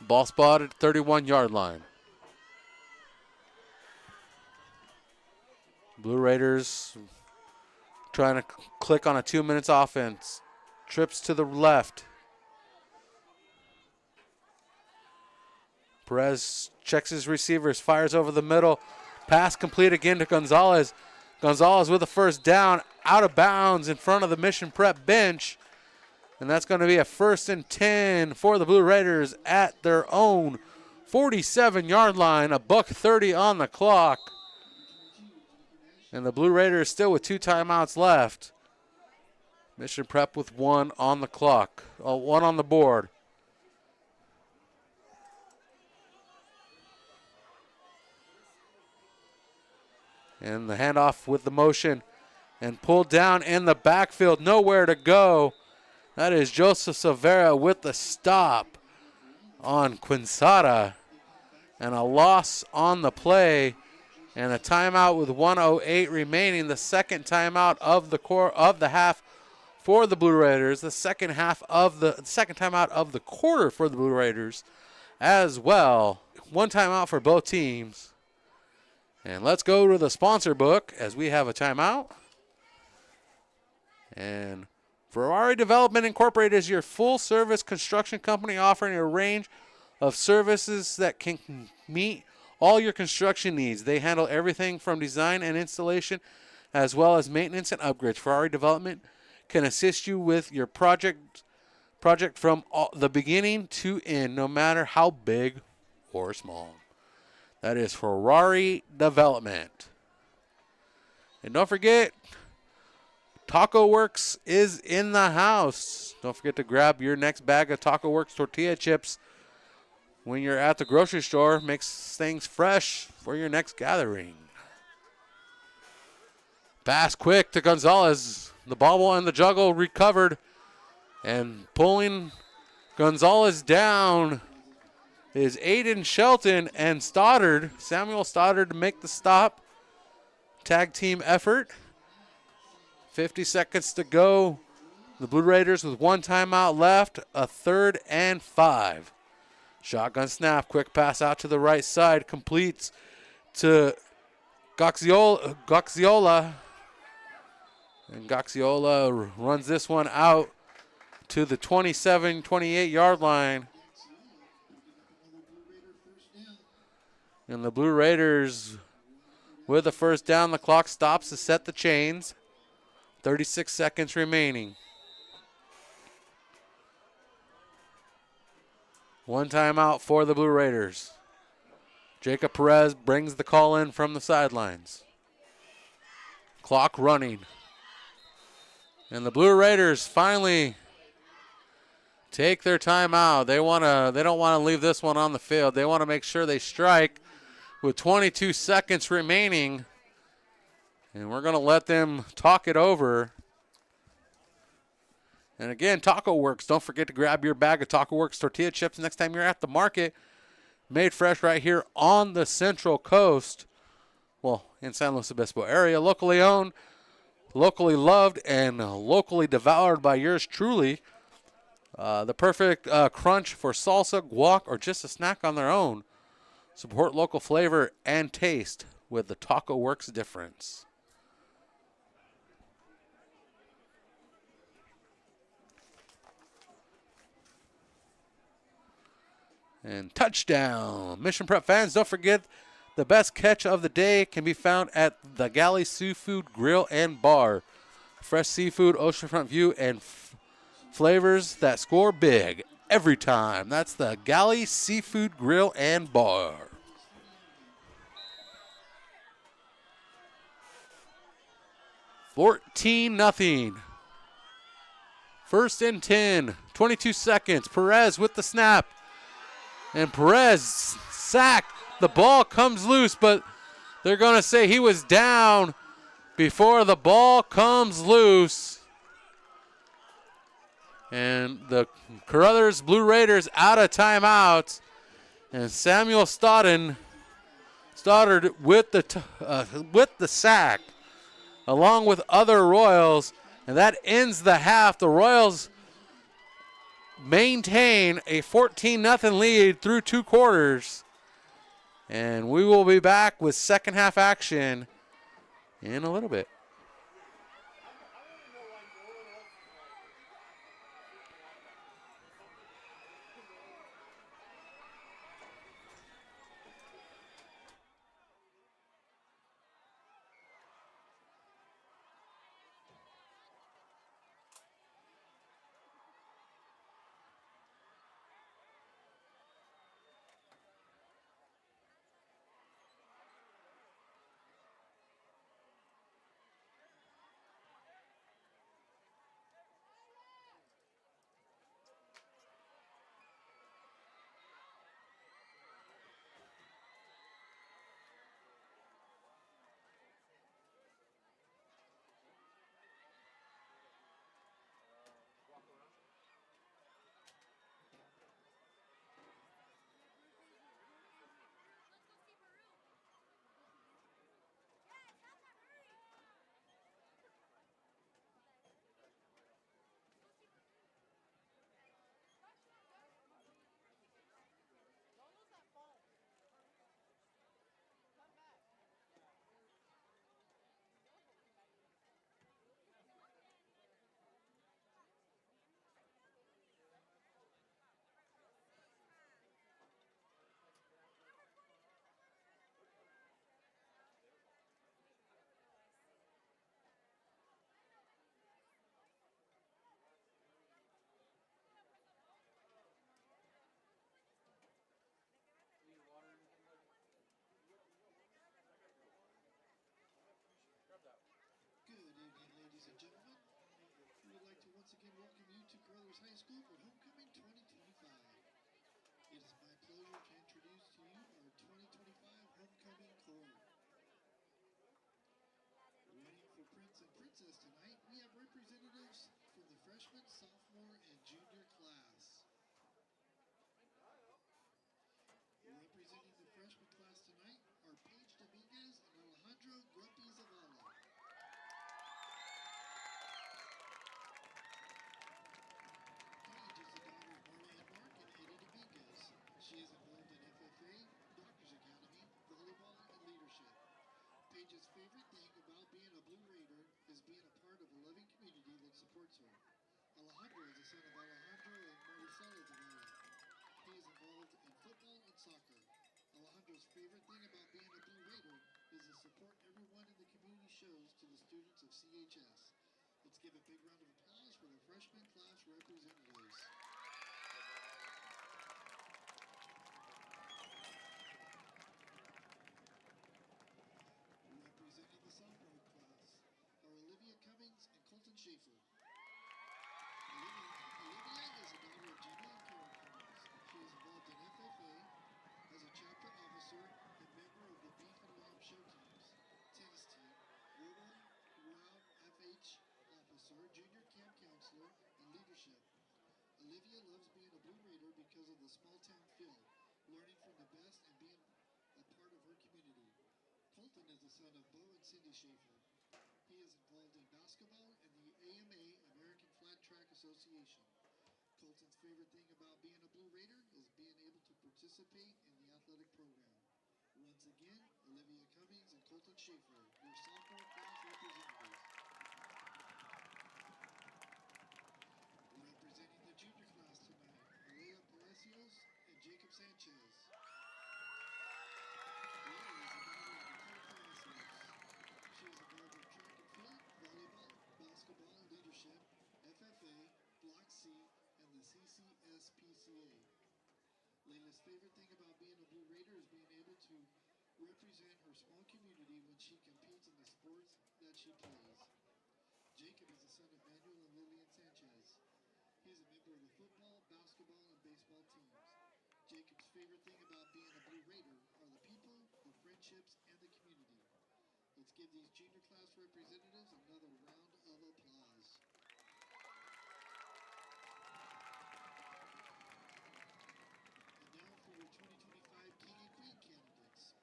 A: Ball spotted 31-yard line. Blue Raiders trying to click on a 2 minutes offense. Trips to the left. Perez checks his receivers, fires over the middle. Pass complete again to Gonzalez. Gonzalez with a first down, out of bounds in front of the Mission Prep bench. And that's going to be a 1st and 10 for the Blue Raiders at their own 47-yard line. $1:30 on the clock. And the Blue Raiders still with 2 timeouts left. Mission Prep with 1 on the clock, 1 on the board. And the handoff with the motion and pulled down in the backfield, nowhere to go. That is Joseph Silvera with the stop on Quinsada. And a loss on the play. And a timeout with 1:08 remaining. The second timeout of the half for the Blue Raiders. The second timeout of the quarter for the Blue Raiders as well. 1 timeout for both teams. And let's go to the sponsor book as we have a timeout. And Ferrari Development Incorporated is your full-service construction company offering a range of services that can meet all your construction needs. They handle everything from design and installation as well as maintenance and upgrades. Ferrari Development can assist you with your project from the beginning to end, no matter how big or small. That is Ferrari Development. And don't forget, Taco Works is in the house. Don't forget to grab your next bag of Taco Works tortilla chips when you're at the grocery store. Makes things fresh for your next gathering. Pass quick to Gonzalez. The bobble and the juggle recovered. And pulling Gonzalez down is Aiden Shelton and Stoddard. Samuel Stoddard to make the stop. Tag team effort. 50 seconds to go. The Blue Raiders with 1 timeout left. A 3rd and 5. Shotgun snap. Quick pass out to the right side. Completes to Goxiola. And Goxiola runs this one out to the 27, 28-yard line. And the Blue Raiders with the first down. The clock stops to set the chains. 36 seconds remaining. 1 timeout for the Blue Raiders. Jacob Perez brings the call in from the sidelines. Clock running. And the Blue Raiders finally take their timeout. They don't want to leave this one on the field. They want to make sure they strike with 22 seconds remaining. And we're going to let them talk it over. And again, Taco Works. Don't forget to grab your bag of Taco Works tortilla chips next time you're at the market. Made fresh right here on the Central Coast. Well, in San Luis Obispo area. Locally owned, locally loved, and locally devoured by yours truly. The perfect crunch for salsa, guac, or just a snack on their own. Support local flavor and taste with the Taco Works difference. And touchdown. Mission Prep fans, don't forget the best catch of the day can be found at the Galley Seafood Grill and Bar. Fresh seafood, oceanfront view, and flavors that score big every time. That's the Galley Seafood Grill and Bar. $14-0. 1st and 10. 22 seconds. Perez with the snap. And Perez sacked. The ball comes loose, but they're going to say he was down before the ball comes loose. And the Caruthers Blue Raiders out of timeouts. And Samuel Stoddard with the sack, along with other Royals. And that ends the half. The Royals maintain a 14-0 lead through 2 quarters. And we will be back with second half action in a little bit.
D: Good evening, ladies and gentlemen. We would like to once again welcome you to Caruthers High School for Homecoming 2025. It is my pleasure to introduce to you our 2025 Homecoming Corps. Running for Prince and Princess tonight, we have representatives from the freshman, sophomore, and junior class. Representing the freshman class tonight are Paige Dominguez and Alejandro Grumpy Zavala. Paige is the daughter of Marla and Mark and Eddie Dominguez. She is involved in FFA, Doctors Academy, volleyball, and leadership. Paige's favorite thing about being a Blue Raider is being a part of a loving community that supports her. Alejandro is the son of Alejandro and Maricela Zavala. He is involved in football and soccer. Alejandro's favorite thing about being a Blue Raider is the support everyone in the community shows to the students of CHS. Let's give a big round of applause for the freshman class representatives. Representing the sophomore class are Olivia Cummings and Colton Schaefer. Olivia is a daughter of Jimmy and Karen Cummings. She is involved in FFA as a chapter officer and member of the Beef and Lamb show teams, tennis team, World Round FH officer, junior camp counselor, and leadership. Olivia loves being a Blue Raider because of the small town feel, learning from the best and being a part of her community. Colton is the son of Bo and Cindy Schaefer. He is involved in basketball and the AMA, American Flat Track Association. Colton's favorite thing about being a Blue Raider is being able to participate in the athletic program. Once again, Olivia Cummings and Colton Schaefer, your sophomore class representatives. Representing the junior class tonight, Alea Palacios and Jacob Sanchez. Alea is the daughter of Nicole Palacios. She is involved in track and field, volleyball, basketball, leadership, FFA, Block C, and the CCSPCA. Layla's favorite thing about being a Blue Raider is being able to represent her small community when she competes in the sports that she plays. Jacob is the son of Manuel and Lillian Sanchez. He is a member of the football, basketball, and baseball teams. Jacob's favorite thing about being a Blue Raider are the people, the friendships, and the community. Let's give these junior class representatives another round of applause. And now for your 2025 King and Queen candidates.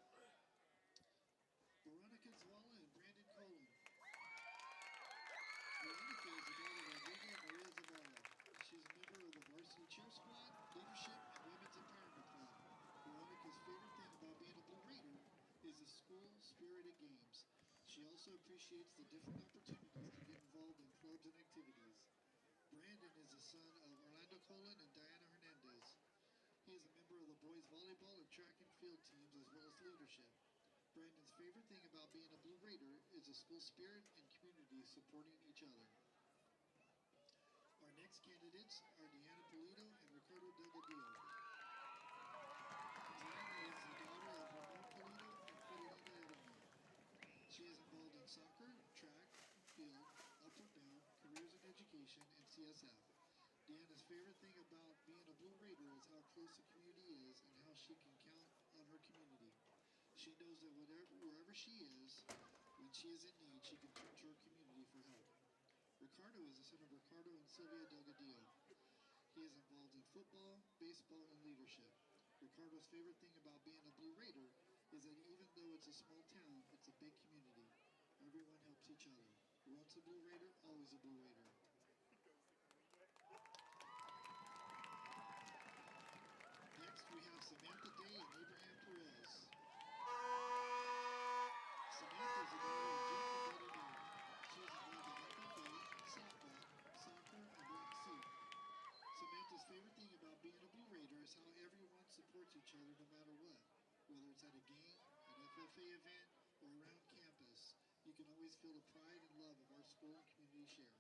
D: Veronica Zavala and Brandon Colin. Veronica is the daughter of Rodrigo and Maria Zavala. She's a member of the varsity cheer squad, leadership, and women's empowerment club. Veronica's favorite thing about being a Blue Raider is the school-spirited games. She She also appreciates the different opportunities to get involved in clubs and activities. Brandon is the son of Orlando Colon and Diana Hernandez. He is a member of the boys volleyball and track and field teams as well as leadership. Brandon's favorite thing about being a Blue Raider is the school spirit and community supporting each other. Our next candidates are Deanna Polito and Ricardo Delgadillo. Deanna is the daughter of Ramon Polito and Fernanda Edelman. She is involved in soccer, track, field, upward bound, careers in education, and CSF. Deanna's favorite thing about being a Blue Raider is how close the community is and how she can count on her community. She knows that wherever she is, when she is in need, she can turn to her community for help. Ricardo is the son of Ricardo and Sylvia Delgadillo. He is involved in football, baseball, and leadership. Ricardo's favorite thing about being a Blue Raider is that even though it's a small town, it's a big community. Everyone helps each other. Once a Blue Raider, always a Blue Raider. Next, we have Samantha Day and Abraham Perez. Samantha is the daughter of Jeff and Betty Day. She is involved in FFA, softball, soccer, and black sea. Samantha's favorite thing about being a Blue Raider is how everyone supports each other no matter what. Whether it's at a game, an FFA event, or around campus, you can always feel the pride and love of our school and community share.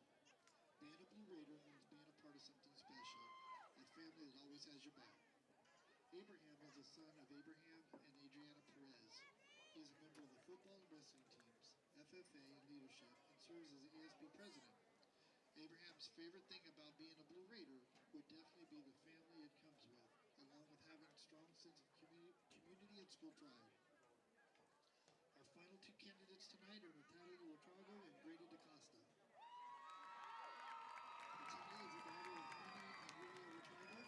D: Being a Blue Raider means being a part of something special, a family that always has your back. Abraham is the son of Abraham and Adriana Perez. He is a member of the football and wrestling teams, FFA, and leadership, and serves as the ASB president. Abraham's favorite thing about being a Blue Raider would definitely be the family it comes with, along with having a strong sense of community and school pride. Our final two candidates tonight are Natalia Ouedraogo and Grady DaCosta. Natalia is the daughter of Jaime and Julia Ouedraogo.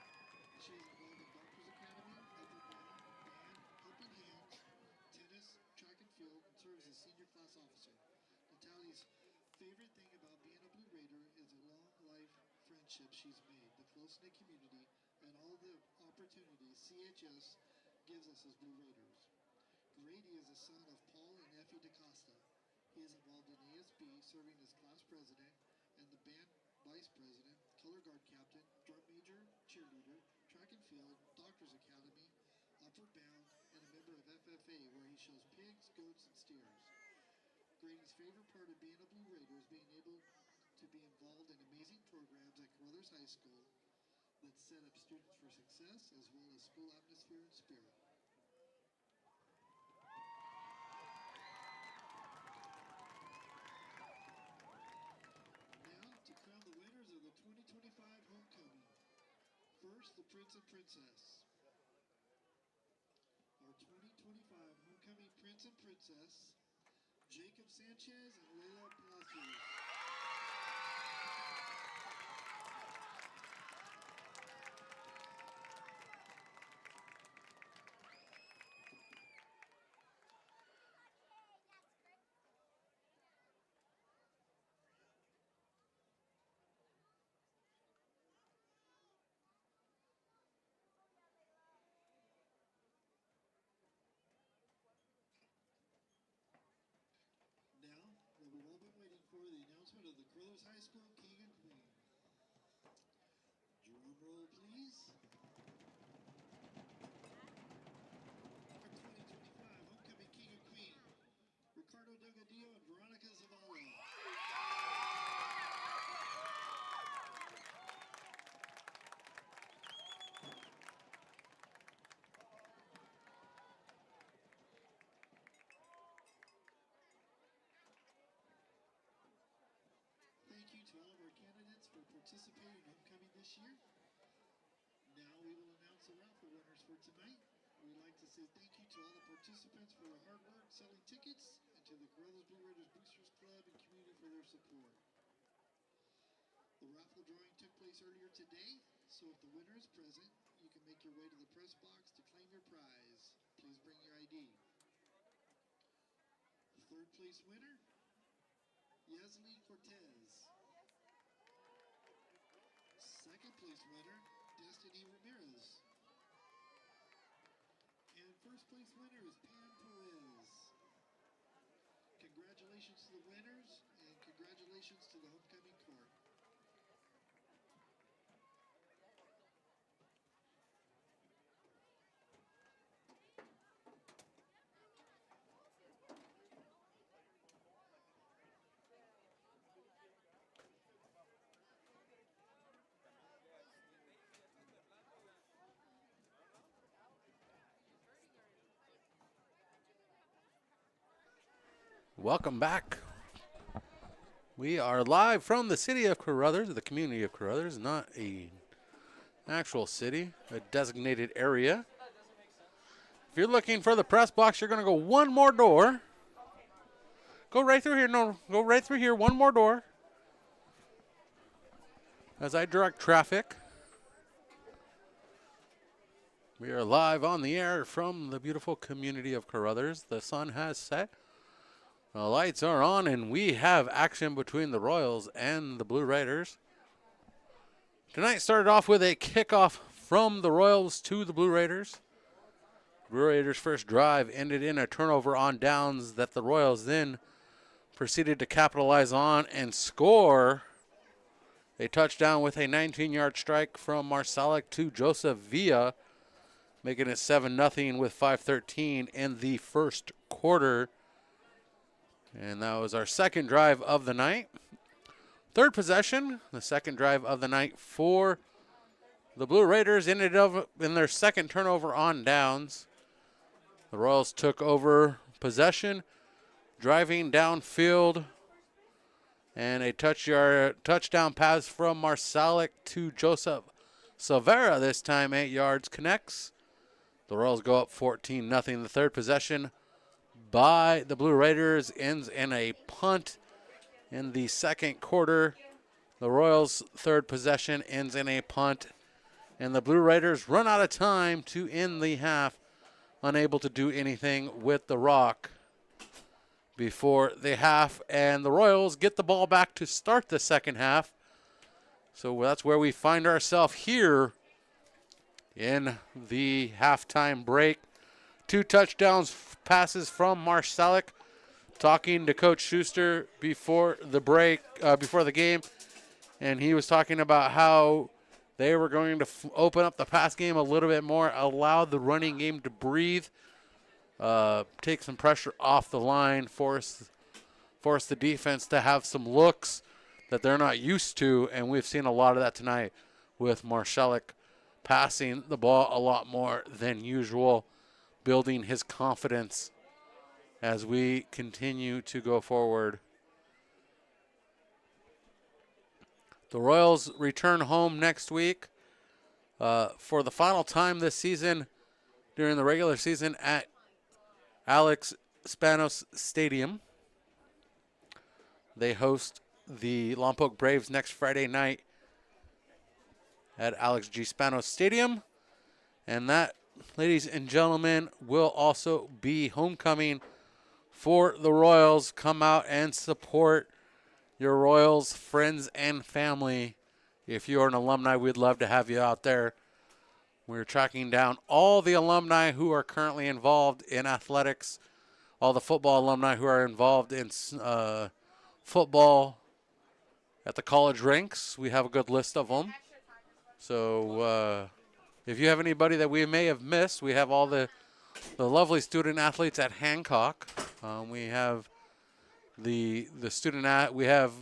D: She is involved in Doctors Academy, upward bound, band, helping hands, tennis, track and field, and serves as senior class officer. Natalia's favorite thing about being a Blue Raider is the long life friendship she's made, the close-knit community, and all the opportunities CHS gives us as Blue Raiders. Grady is the son of Paul and Effie DaCosta. He is involved in ASB, serving as class president and the band vice president, color guard captain, drum major, cheerleader, track and field, Doctors Academy, upward bound, and a member of FFA where he shows pigs, goats, and steers. Grady's favorite part of being a Blue Raider is being able to be involved in amazing programs at Caruthers High School that set up students for success as well as school atmosphere and spirit. Now to crown the winners of the 2025 homecoming. First, the Prince and Princess. Our 2025 homecoming Prince and Princess, Jacob Sanchez and Leila Palacios. Now, what we've all been waiting for, the announcement of the Caruthers High School King and Queen. Drum roll, please. Our 2025 homecoming King and Queen, Ricardo Delgadillo and Veronica Zavala. Thank you to all of our candidates for participating in homecoming this year. Now we will announce the raffle winners for tonight. We'd like to say thank you to all the participants for their hard work selling tickets and to the Caruthers Blue Raiders Boosters Club and community for their support. The raffle drawing took place earlier today, so if the winner is present, you can make your way to the press box to claim your prize. Please bring your ID. The third place winner, Yesli Cortez. Second place winner, Destiny Ramirez. And first place winner is Pam Perez. Congratulations to the winners and congratulations to the homecoming card.
A: Welcome back. We are live from the city of Caruthers, the community of Caruthers, not a actual city, a designated area. If you're looking for the press box, you're going to go one more door. Go right through here. No, go right through here. One more door. As I direct traffic. We are live on the air from the beautiful community of Caruthers. The sun has set. The lights are on, and we have action between the Royals and the Blue Raiders. Tonight started off with a kickoff from the Royals to the Blue Raiders. Blue Raiders' first drive ended in a turnover on downs that the Royals then proceeded to capitalize on and score a touchdown with a 19-yard strike from Marsalic to Joseph Villa, making it 7-0 with 5:13 in the first quarter. And that was our second drive of the night. Third possession, the second drive of the night for the Blue Raiders, ended up in their second turnover on downs. The Royals took over possession, driving downfield, and a touchdown pass from Marsalic to Joseph Silvera, this time 8 yards, connects. The Royals go up 14-0. The third possession by the Blue Raiders ends in a punt in the second quarter. The Royals' third possession ends in a punt, and the Blue Raiders run out of time to end the half, unable to do anything with the rock before the half, and the Royals get the ball back to start the second half. So that's where we find ourselves here in the halftime break. 2 touchdowns passes from Marsalic. Talking to Coach Schuster before the break, before the game, and he was talking about how they were going to open up the pass game a little bit more, allow the running game to breathe, take some pressure off the line, force the defense to have some looks that they're not used to, and we've seen a lot of that tonight with Marsalic passing the ball a lot more than usual, building his confidence as we continue to go forward. The Royals return home next week for the final time this season during the regular season at Alex Spanos Stadium. They host the Lompoc Braves next Friday night at Alex G. Spanos Stadium. And that, ladies and gentlemen, will also be homecoming for the Royals. Come out and support your Royals friends and family. If you're an alumni, we'd love to have you out there. We're tracking down all the alumni who are currently involved in athletics, all the football alumni who are involved in football at the college ranks. We have a good list of them. So if you have anybody that we may have missed, we have all the lovely student athletes at Hancock. We have the student we have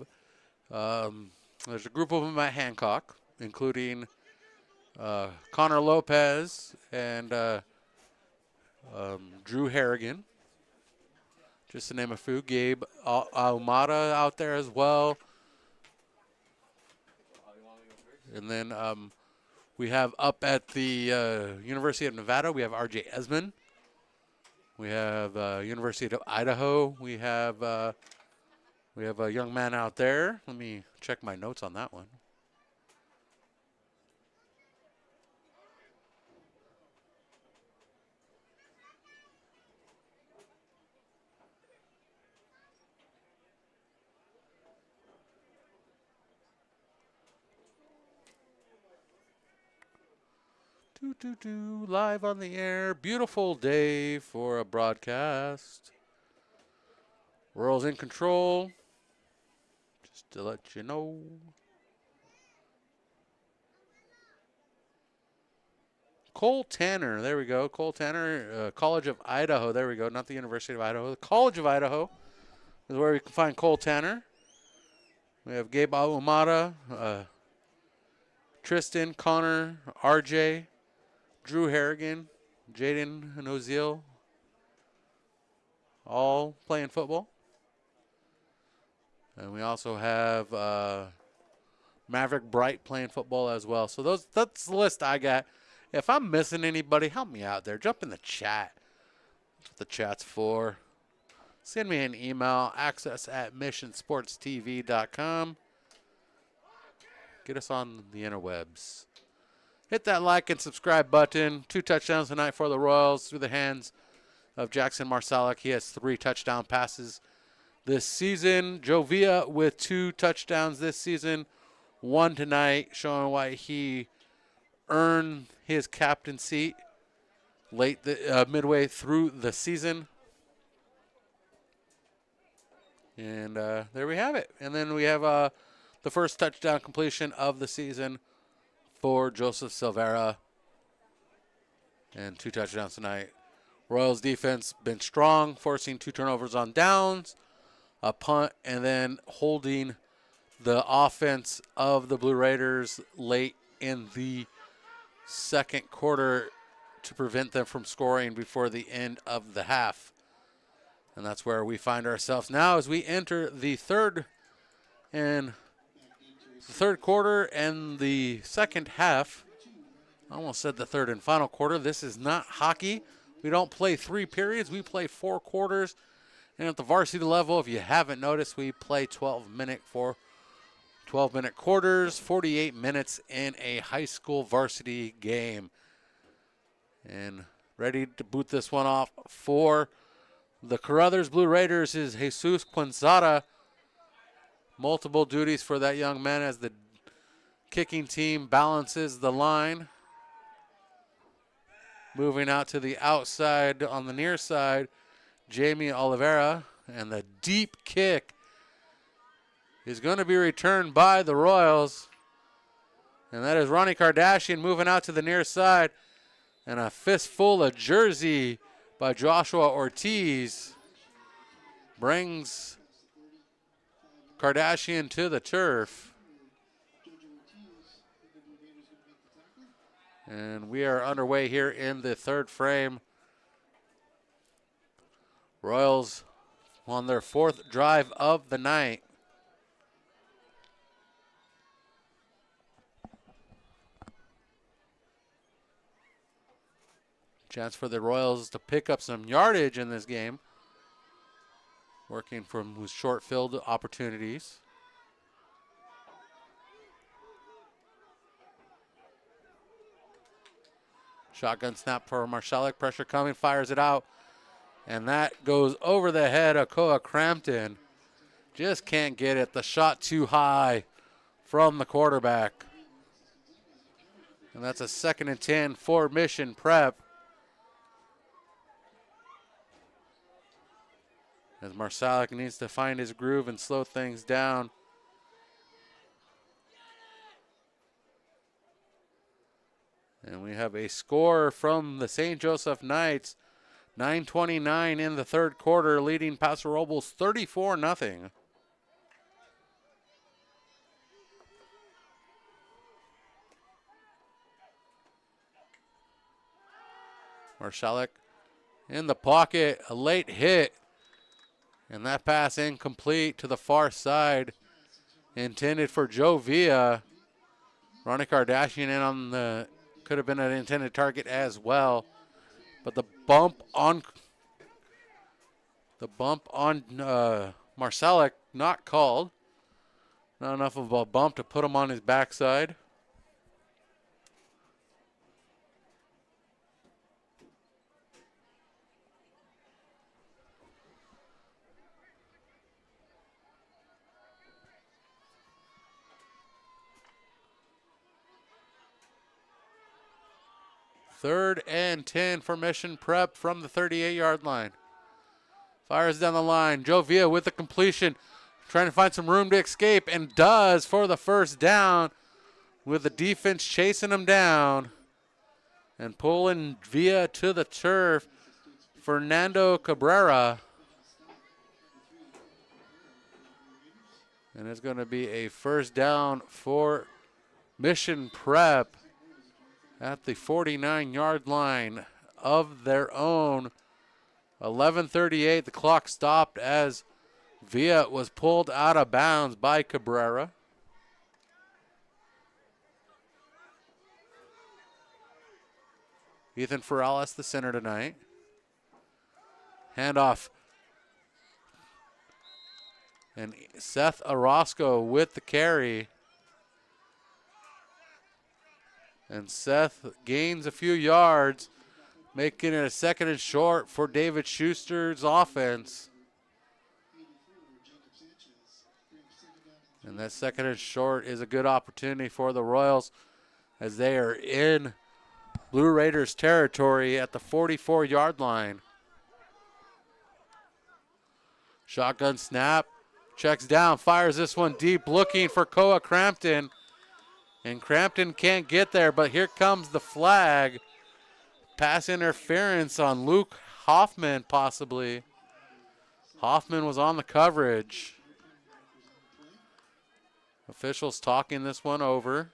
A: there's a group of them at Hancock, including Connor Lopez and Drew Harrigan, just to name a few. Gabe Ahumada out there as well. And then we have up at the University of Nevada, we have R.J. Esmond. We have University of Idaho. We have a young man out there. Let me check my notes on that one. Live on the air. Beautiful day for a broadcast. Royals in control. Just to let you know. Cole Tanner, there we go. Cole Tanner, College of Idaho. There we go. Not the University of Idaho. The College of Idaho is where we can find Cole Tanner. We have Gabe Awamata, Tristan, Connor, RJ, Drew Harrigan, Jaden Nozil, all playing football. And we also have Maverick Bright playing football as well. So that's the list I got. If I'm missing anybody, help me out there. Jump in the chat. That's what the chat's for. Send me an email, access@missionsportstv.com. Get us on the interwebs. Hit that like and subscribe button. 2 touchdowns tonight for the Royals through the hands of Jackson Marsalek. He has 3 touchdown passes this season. Jovia with 2 touchdowns this season. 1 tonight, showing why he earned his captain seat late midway through the season. And there we have it. And then we have the first touchdown completion of the season for Joseph Silvera. And 2 touchdowns tonight. Royals defense been strong, forcing 2 turnovers on downs, a punt, and then holding the offense of the Blue Raiders late in the second quarter to prevent them from scoring before the end of the half. And that's where we find ourselves now as we enter the third quarter and the second half. I almost said the third and final quarter. This is not hockey. We don't play 3 periods. We play 4 quarters. And at the varsity level, if you haven't noticed, we play 12-minute quarters, 48 minutes in a high school varsity game. And ready to boot this one off for the Caruthers Blue Raiders is Jesus Quinzada. Multiple duties for that young man as the kicking team balances the line. Moving out to the outside on the near side, Jamie Oliveira. And the deep kick is going to be returned by the Royals. And that is Ronnie Kardashian moving out to the near side. And a fistful of jersey by Joshua Ortiz brings Kardashian to the turf. And we are underway here in the third frame. Royals on their 4th drive of the night. Chance for the Royals to pick up some yardage in this game. Working from short field opportunities. Shotgun snap for Marshalik. Pressure coming, fires it out. And that goes over the head of Koa Crampton. Just can't get it. The shot too high from the quarterback. And that's a 2nd and 10 for Mission Prep. As Marsalek needs to find his groove and slow things down. And we have a score from the St. Joseph Knights. 9:29 in the third quarter, leading Paso Robles 34-0. Marshalik in the pocket, a late hit. And that pass incomplete to the far side. Intended for Joe Villa. Ronnie Kardashian in on the, could have been an intended target as well. But the bump on Marsalek not called. Not enough of a bump to put him on his backside. Third and 10 for Mission Prep from the 38-yard line. Fires down the line. Joe Villa with the completion. Trying to find some room to escape, and does for the first down, with the defense chasing him down and pulling Villa to the turf. Fernando Cabrera. And it's going to be a first down for Mission Prep at the 49-yard line of their own. 11:38, the clock stopped as Villa was pulled out of bounds by Cabrera. Ethan Ferralis, the center tonight. Handoff. And Seth Orozco with the carry. And Seth gains a few yards, making it a second and short for David Schuster's offense. And that second and short is a good opportunity for the Royals as they are in Blue Raiders territory at the 44-yard line. Shotgun snap, checks down, fires this one deep, looking for Koa Crampton. And Crampton can't get there, but here comes the flag. Pass interference on Luke Hoffman, possibly. Hoffman was on the coverage. Officials talking this one over.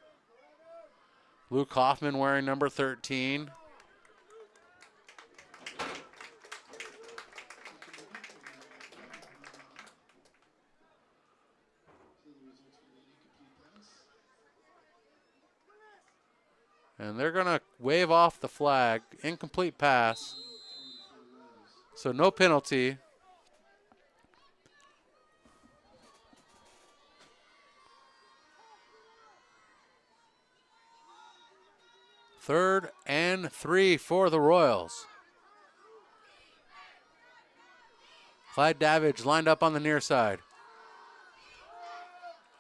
A: Luke Hoffman wearing number 13. And they're going to wave off the flag. Incomplete pass. So no penalty. Third and 3 for the Royals. Clyde Davidge lined up on the near side.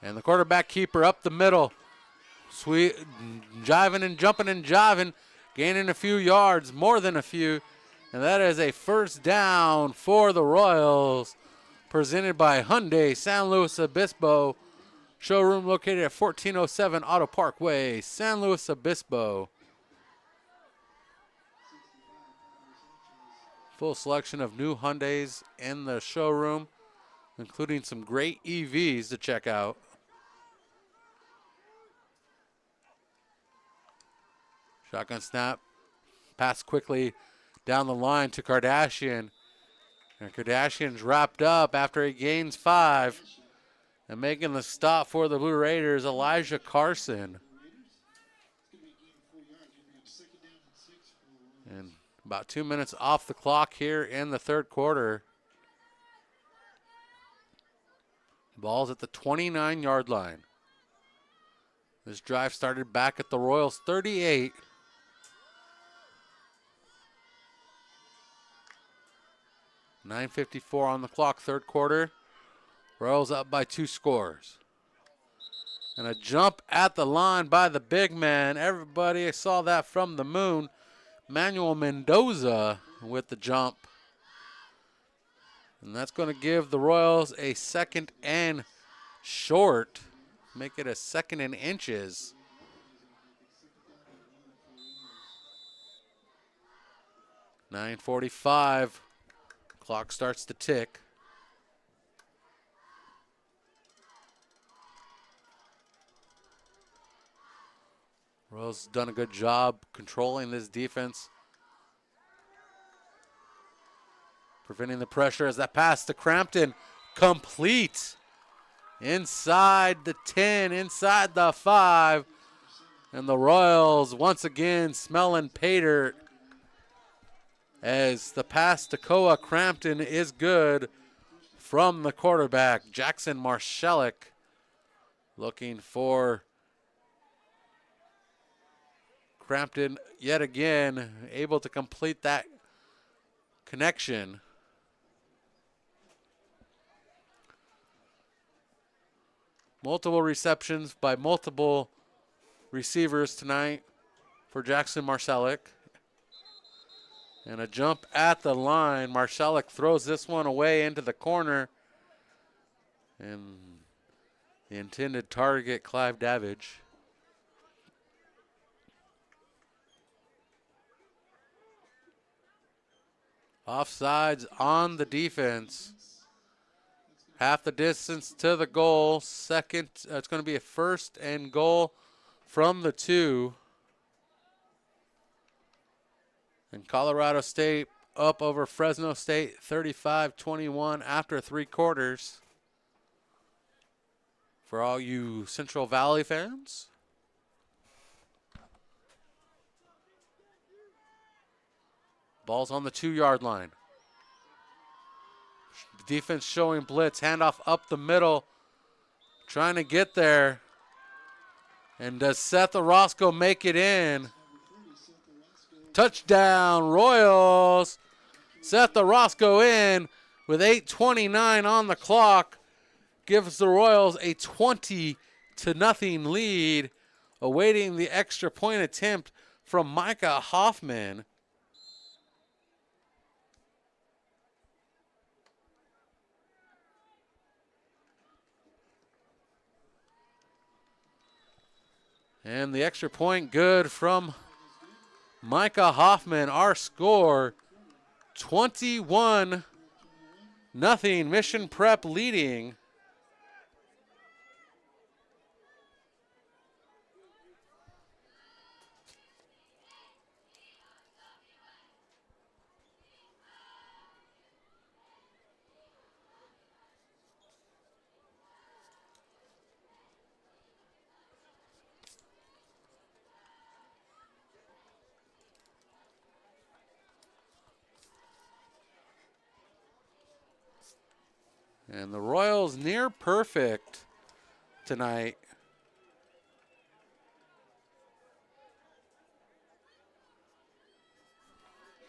A: And the quarterback keeper up the middle. Sweet, jiving and jumping and jiving, gaining a few yards, more than a few. And that is a first down for the Royals, presented by Hyundai San Luis Obispo. Showroom located at 1407 Auto Parkway, San Luis Obispo. Full selection of new Hyundais in the showroom, including some great EVs to check out. Shotgun snap, pass quickly down the line to Kardashian. And Kardashian's wrapped up after he gains 5. And making the stop for the Blue Raiders, Elijah Carson. And about 2 minutes off the clock here in the third quarter. Ball's at the 29-yard line. This drive started back at the Royals 38. .954 on the clock, third quarter. Royals up by 2 scores. And a jump at the line by the big man. Everybody saw that from the moon. Manuel Mendoza with the jump. And that's going to give the Royals a second and short. Make it a second and inches. .945. Clock starts to tick. Royals done a good job controlling this defense, preventing the pressure as that pass to Crampton, complete inside the 10, inside the 5, and the Royals once again smelling pay dirt as the pass to Koa Crampton is good from the quarterback, Jackson Marshalik, looking for Crampton yet again, able to complete that connection. Multiple receptions by multiple receivers tonight for Jackson Marshalik. And a jump at the line. Marshalik throws this one away into the corner. And the intended target, Clive Davidge. Offsides on the defense. Half the distance to the goal. Second, it's going to be a first and goal from the 2. And Colorado State up over Fresno State 35-21 after 3 quarters. For all you Central Valley fans. Ball's on the 2-yard line. Defense showing blitz. Handoff up the middle. Trying to get there. And does Seth Orozco make it in? Touchdown, Royals. Seth Orozco in with 8:29 on the clock. Gives the Royals a 20-0 lead. Awaiting the extra point attempt from Micah Hoffman. And the extra point good from Micah Hoffman. Our score, 21-0. Mission Prep leading. And the Royals near perfect tonight.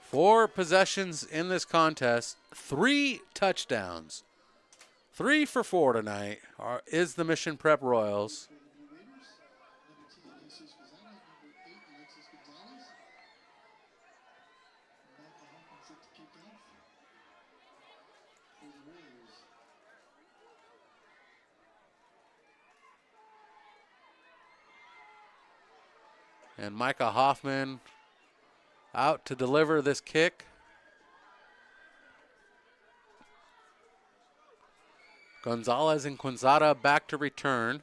A: Four possessions in this contest, 3 touchdowns. 3 for 4 tonight is the Mission Prep Royals. And Micah Hoffman out to deliver this kick. Gonzalez and Quinzada back to return.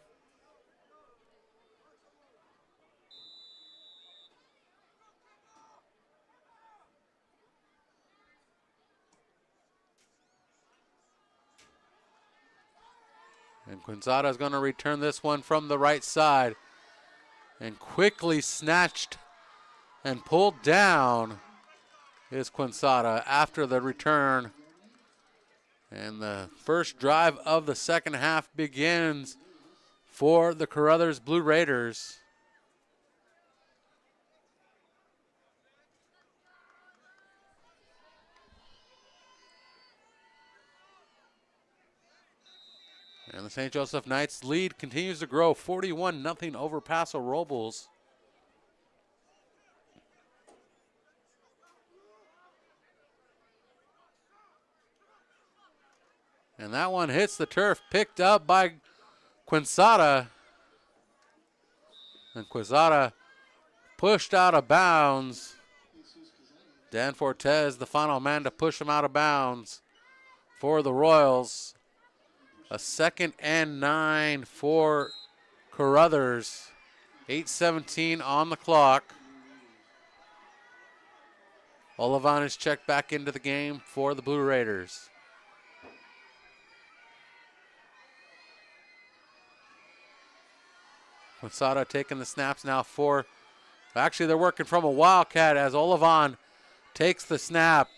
A: And Quinzada is going to return this one from the right side. And quickly snatched and pulled down is Quinzada after the return. And the first drive of the second half begins for the Caruthers Blue Raiders. And the St. Joseph Knights lead continues to grow, 41-0 over Paso Robles. And that one hits the turf, picked up by Quinzada. And Quinzada pushed out of bounds. Dan Fortes, the final man to push him out of bounds for the Royals. A 2nd and 9 for Caruthers. 8:17 on the clock. Olivan is checked back into the game for the Blue Raiders. Quinzada taking the snaps now for, actually they're working from a Wildcat as Olivan takes the snap.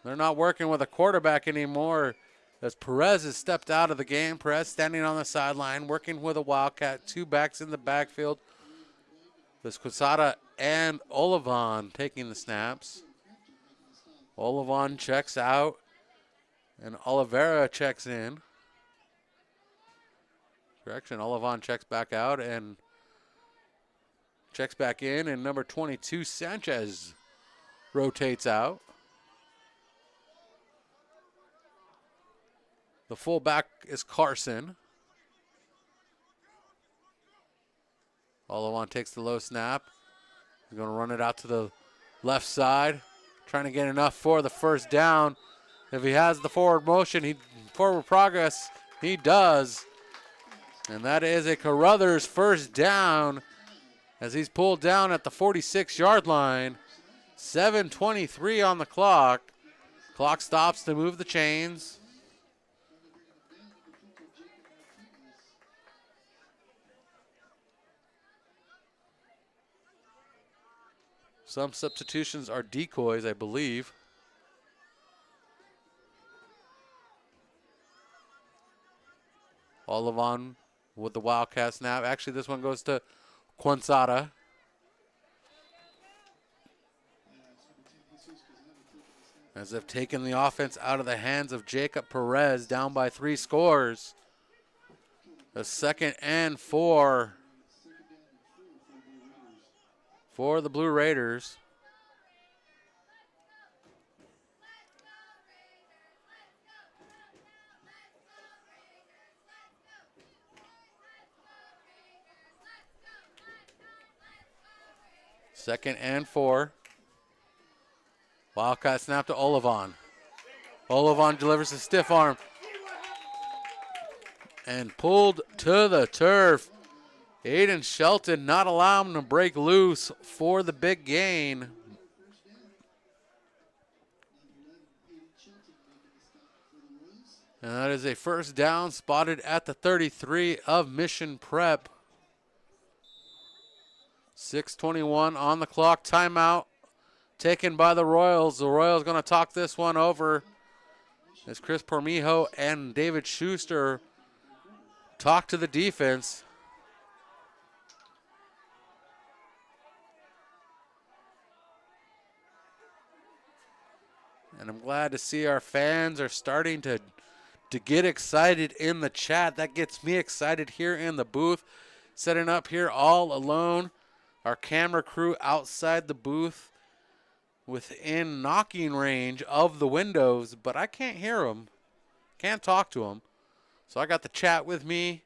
A: They're not working with a quarterback anymore as Perez has stepped out of the game. Perez standing on the sideline, working with a Wildcat, 2 backs in the backfield. There's Quinzada and Olivan taking the snaps. Olivan checks out, and Oliveira checks in. Correction, Olivan checks back out and checks back in, and number 22, Sanchez, rotates out. The fullback is Carson. Olivan takes the low snap. He's going to run it out to the left side, trying to get enough for the first down. If he has the forward motion, forward progress, he does. And that is a Caruthers first down as he's pulled down at the 46-yard line. 7:23 on the clock. Clock stops to move the chains. Some substitutions are decoys, I believe. Olivan with the Wildcat snap. Actually, this one goes to Quanzada. As they've taken the offense out of the hands of Jacob Perez, down by 3 scores. A 2nd and 4 for the Blue Raiders. Second and 4. Wildcat snap to Olivan. Olivan delivers a stiff arm. And pulled to the turf. Aiden Shelton not allowing him to break loose for the big gain. And that is a first down spotted at the 33 of Mission Prep. 6:21 on the clock. Timeout taken by the Royals. The Royals going to talk this one over as Chris Pormijo and David Schuster talk to the defense. And I'm glad to see our fans are starting to get excited in the chat. That gets me excited here in the booth. Setting up here all alone. Our camera crew outside the booth within knocking range of the windows, but I can't hear them. Can't talk to them. So I got the chat with me.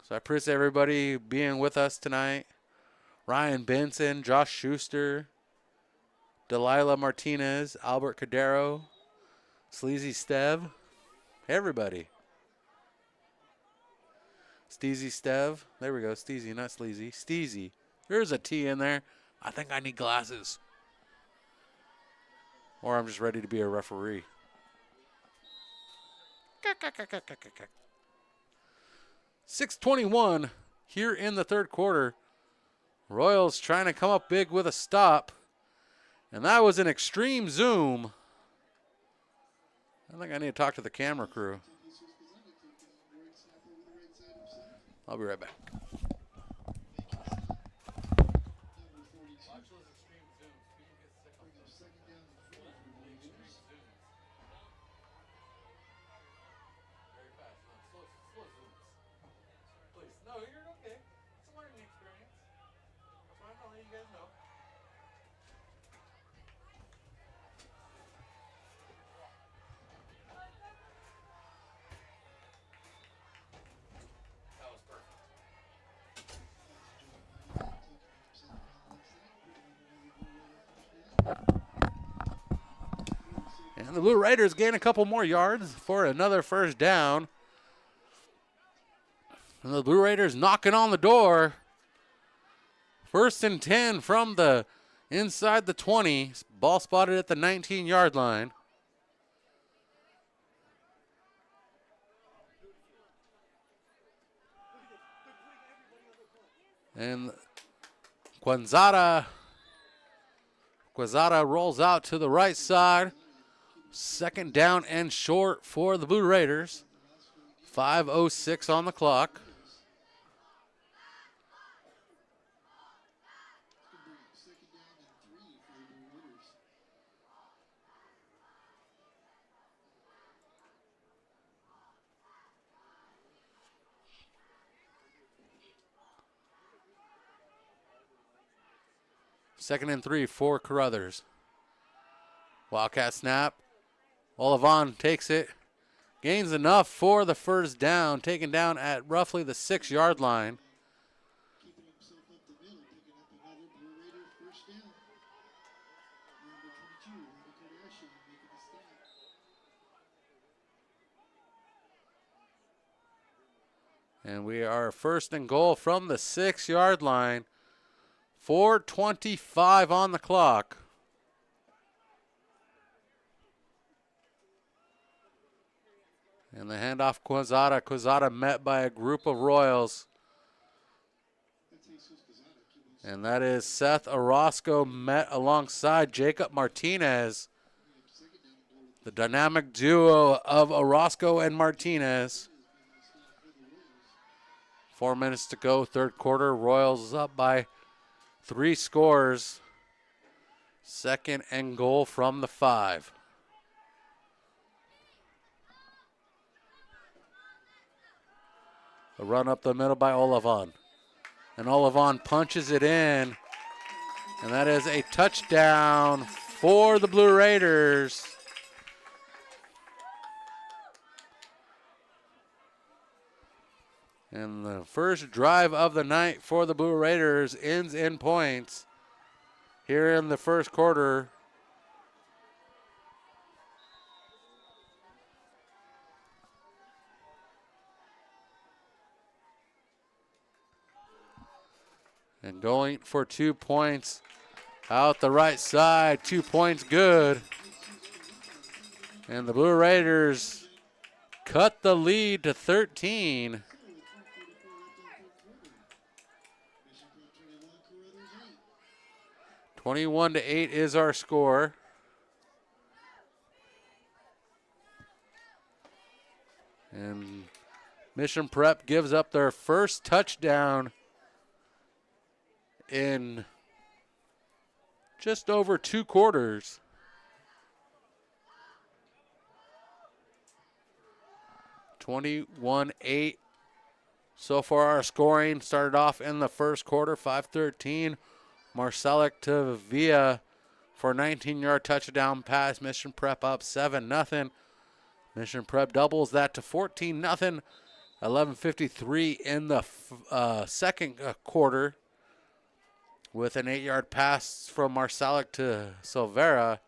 A: So I appreciate everybody being with us tonight. Ryan Benson, Josh Schuster, Delilah Martinez, Albert Cadero, Sleazy Stev, everybody. Steezy Stev. There we go. Steezy, not Sleazy. Steezy. There's a T in there. I think I need glasses. Or I'm just ready to be a referee. 6:21 here in the third quarter. Royals trying to come up big with a stop. And that was an extreme zoom. I think I need to talk to the camera crew. I'll be right back. And the Blue Raiders gain a couple more yards for another first down. And the Blue Raiders knocking on the door. 1st and 10 from the inside the 20. Ball spotted at the 19-yard line. And Quanzada rolls out to the right side. 2nd down and short for the Blue Raiders. 5:06 on the clock. Second and 3 for Caruthers. Wildcat snap. Olivon takes it. Gains enough for the first down, taken down at roughly the 6-yard line.
D: Keeping himself up the middle, picking up another Blue Raider first down. Number 22, Ronnie Kardashian making a stop.
A: And we are first and goal from the 6-yard line. 4:25 on the clock. And the handoff, Quezada. Quezada met by a group of Royals.
D: That's Jesus Quezada, keeping
A: And that is Seth Orozco met alongside Jacob Martinez.
D: second down and goal.
A: The dynamic duo of Orozco and Martinez. 4 minutes to go, third quarter. Royals up by 3 scores. Second and goal from the 5. A run up the middle by Olivon. And Olivon punches it in. And that is a touchdown for the Blue Raiders. And the first drive of the night for the Blue Raiders ends in points here in the first quarter. And going for 2 points out the right side. 2 points good. And the Blue Raiders cut the lead to 13.
D: Mission Prep 21, Caruthers 8.
A: 21-8 is our score. And Mission Prep gives up their first touchdown in just over 2 quarters. (21-8) so far. Our scoring started off in the first quarter, 5:13. Marcelic to Villa for a 19-yard touchdown pass. Mission Prep up 7-0. Mission Prep doubles that to 14-0. 11:53 in the second quarter, with an 8-yard pass from Marcelic to Silvera.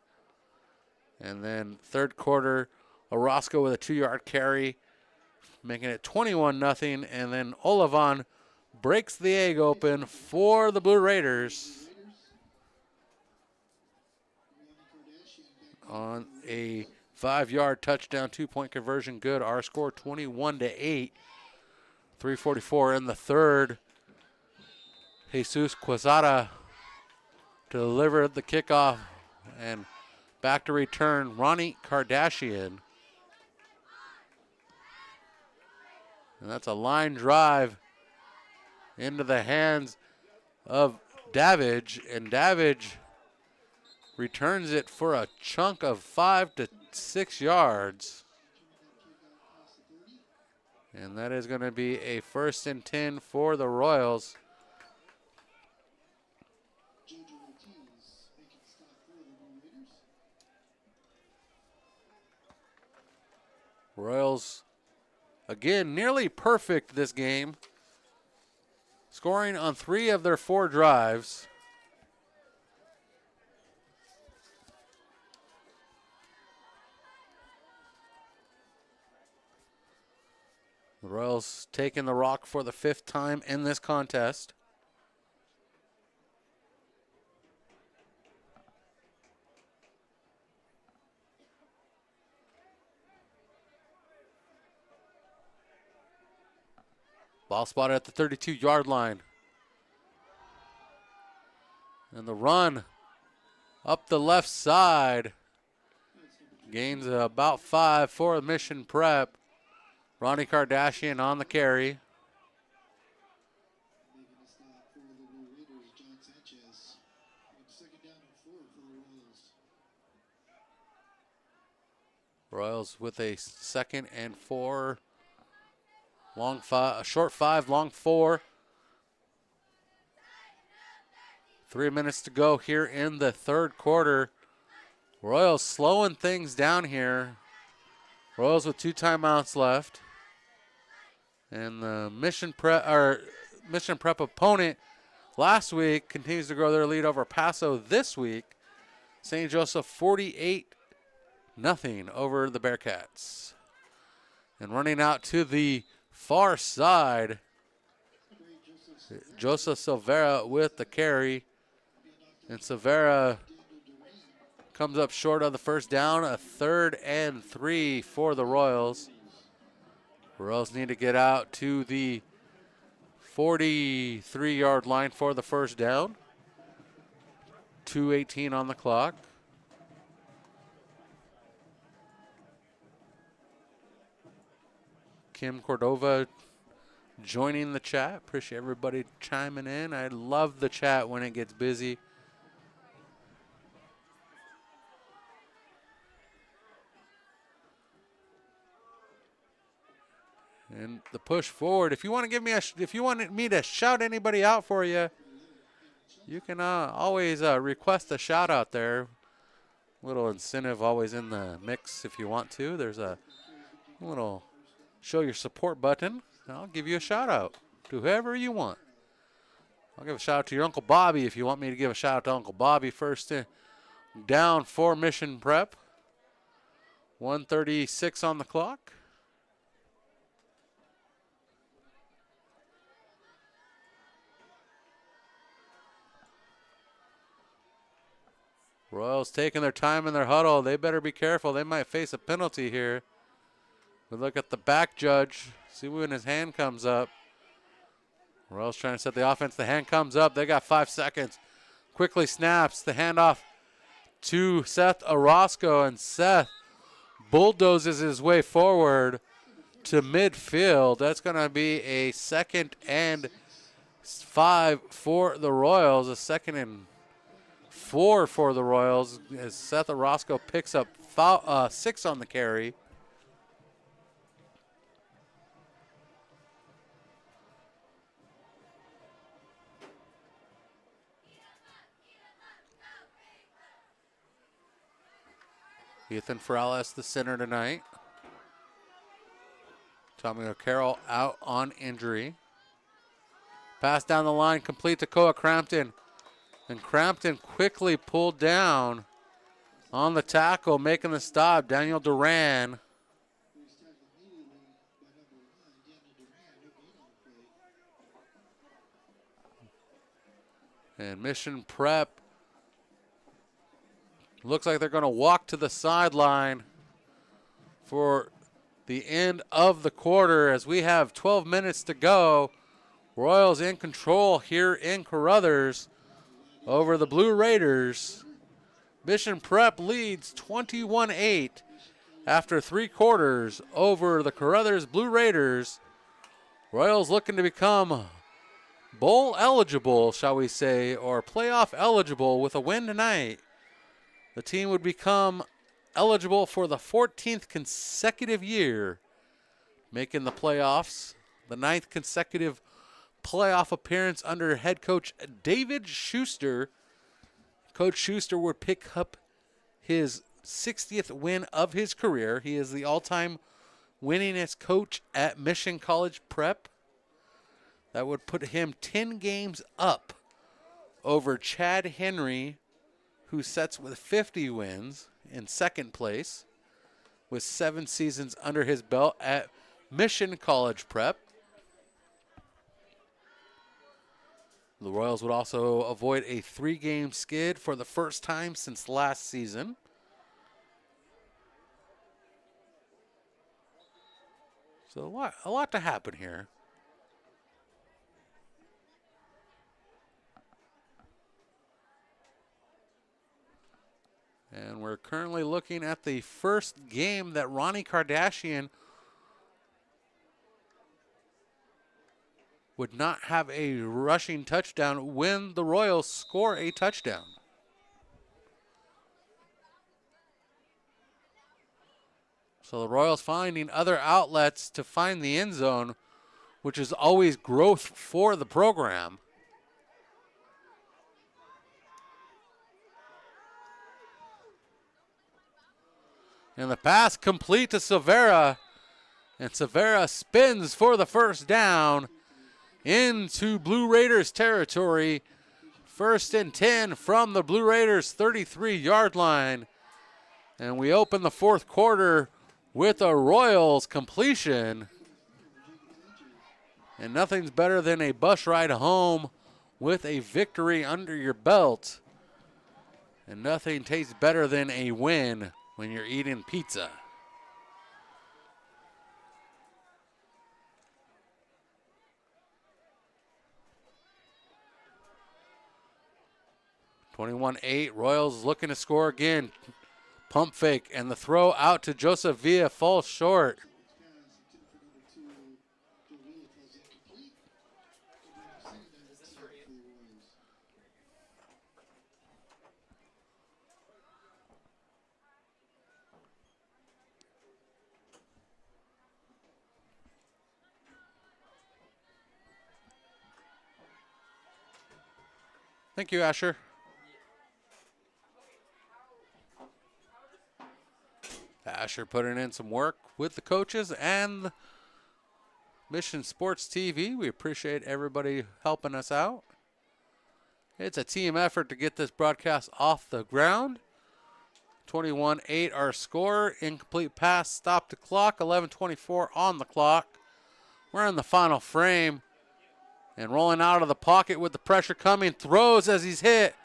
A: And then third quarter, Orozco with a 2-yard carry, making it 21-0. And then Olivon breaks the egg open for the Blue Raiders on a 5-yard touchdown, 2-point conversion good. Our score 21-8. 3:44 in the third. Jesus Quezada to deliver the kickoff, and back to return Ronnie Kardashian. And that's a line drive into the hands of Davidge, and Davidge returns it for a chunk of 5 to 6 yards. And that is going to be a 1st and 10 for the Royals.
D: Jojo Ortiz making a stop for the Blue Raiders.
A: Royals, again, nearly perfect this game, scoring on 3 of their 4 drives. The Royals taking the rock for the 5th time in this contest. Ball spotted at the 32-yard line. And the run up the left side gains about 5 for Mission Prep. Ronnie Kardashian on the carry.
D: Making a stop for the Blue Raiders, John Sanchez. And second down and 4 for the Royals.
A: Royals with a 2nd and 4. Long 5, a short 5, long 4. 3 minutes to go here in the third quarter. Royals slowing things down here. Royals with 2 timeouts left. And the Mission Prep opponent last week continues to grow their lead over Paso this week. St. Joseph 48-0 over the Bearcats. And running out to the far side, Joseph Silvera with the carry. And Silvera comes up short on the first down. A 3rd and 3 for the Royals. Royals need to get out to the 43-yard line for the first down. 2:18 on the clock. Kim Cordova joining the chat. Appreciate everybody chiming in. I love the chat when it gets busy. And the push forward. If you want to give me if you want me to shout anybody out for you, you can always request a shout out there. Little incentive always in the mix if you want to. There's a little show your support button. I'll give you a shout out to whoever you want. I'll give a shout out to your Uncle Bobby if you want me to give a shout out to Uncle Bobby. First down for Mission Prep. 1:36 on the clock. Royals taking their time in their huddle. They better be careful. They might face a penalty here. We look at the back judge. See when his hand comes up. Royals trying to set the offense. The hand comes up. They got 5 seconds. Quickly snaps the handoff to Seth Orozco. And Seth bulldozes his way forward to midfield. That's going to be a 2nd and 5 for the Royals. A 2nd and 4 for the Royals as Seth Orozco picks up 6 on the carry. Ethan Ferrales, the center tonight. Tommy O'Carroll out on injury. Pass down the line, complete to Koa Crampton. And Crampton quickly pulled down on the tackle, making the stop. Daniel Duran. And Mission Prep looks like they're going to walk to the sideline for the end of the quarter as we have 12 minutes to go. Royals in control here in Caruthers over the Blue Raiders. Mission Prep leads 21-8 after 3 quarters over the Caruthers Blue Raiders. Royals looking to become bowl eligible, shall we say, or playoff eligible with a win tonight. The team would become eligible for the 14th consecutive year, making the playoffs, the 9th consecutive playoff appearance under head coach David Schuster. Coach Schuster would pick up his 60th win of his career. He is the all-time winningest coach at Mission College Prep. That would put him 10 games up over Chad Henry, who sits with 50 wins in 2nd place with 7 seasons under his belt at Mission College Prep. The Royals would also avoid a 3-game skid for the first time since last season. So a lot to happen here. And we're currently looking at the first game that Ronnie Kardashian would not have a rushing touchdown when the Royals score a touchdown. So the Royals finding other outlets to find the end zone, which is always growth for the program. And the pass complete to Severa. And Severa spins for the first down into Blue Raiders territory. 1st and 10 from the Blue Raiders 33-yard line. And we open the fourth quarter with a Royals completion. And nothing's better than a bus ride home with a victory under your belt. And nothing tastes better than a win when you're eating pizza. (21-8), Royals looking to score again. Pump fake, and the throw out to Joseph Villa falls short. Thank you, Asher. Asher putting in some work with the coaches and Mission Sports TV. We appreciate everybody helping us out. It's a team effort to get this broadcast off the ground. 21-8 our score. Incomplete pass, stop the clock. 11:24 on the clock. We're in the final frame. And rolling out of the pocket with the pressure coming. Throws as he's hit.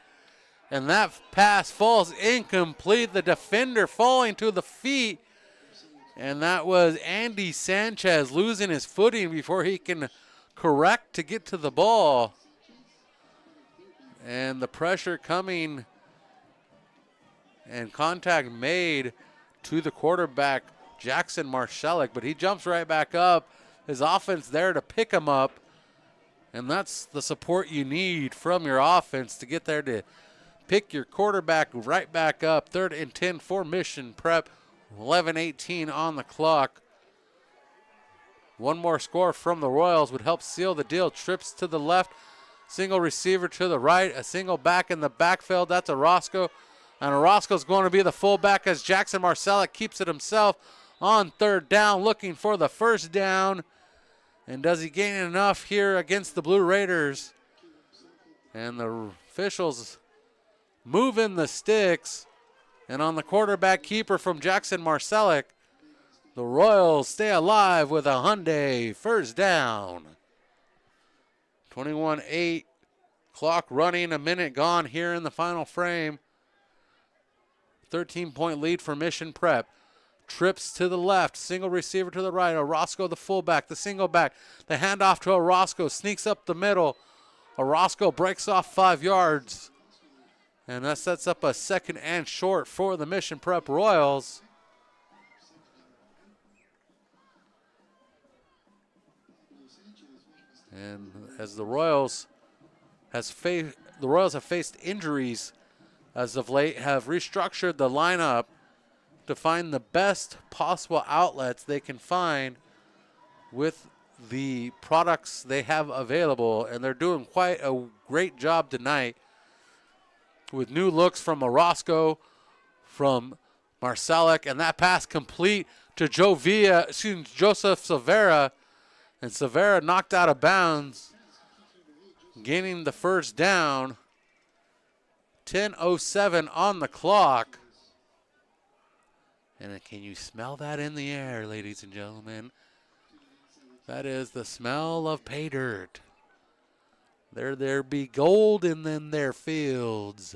A: And that pass falls incomplete. The defender falling to the feet. And that was Andy Sanchez losing his footing before he can correct to get to the ball. And the pressure coming and contact made to the quarterback, Jackson Marshalik. But he jumps right back up. His offense there to pick him up. And that's the support you need from your offense to get there to pick your quarterback right back up. 3rd and 10 for Mission Prep. 11:18 on the clock. One more score from the Royals would help seal the deal. Trips to the left. Single receiver to the right. A single back in the backfield. That's Orozco. And Orozco's going to be the fullback as Jackson Marcellus keeps it himself on 3rd down, looking for the first down. And does he gain enough here against the Blue Raiders? And the officials moving the sticks. And on the quarterback keeper from Jackson Marcellus, the Royals stay alive with a Hyundai first down. 21-8, clock running, a minute gone here in the final frame. 13-point lead for Mission Prep. Trips to the left, single receiver to the right. Orozco the fullback, the single back. The handoff to Orozco, sneaks up the middle. Orozco breaks off 5 yards. And that sets up a 2nd and short for the Mission Prep Royals. And as the Royals have faced injuries as of late, have restructured the lineup to find the best possible outlets they can find with the products they have available. And they're doing quite a great job tonight with new looks from Orozco, from Marcellus, and that pass complete to Joseph Severa. And Severa knocked out of bounds, gaining the first down. 10:07 on the clock. And can you smell that in the air, ladies and gentlemen? That is the smell of pay dirt. There be gold in them there fields.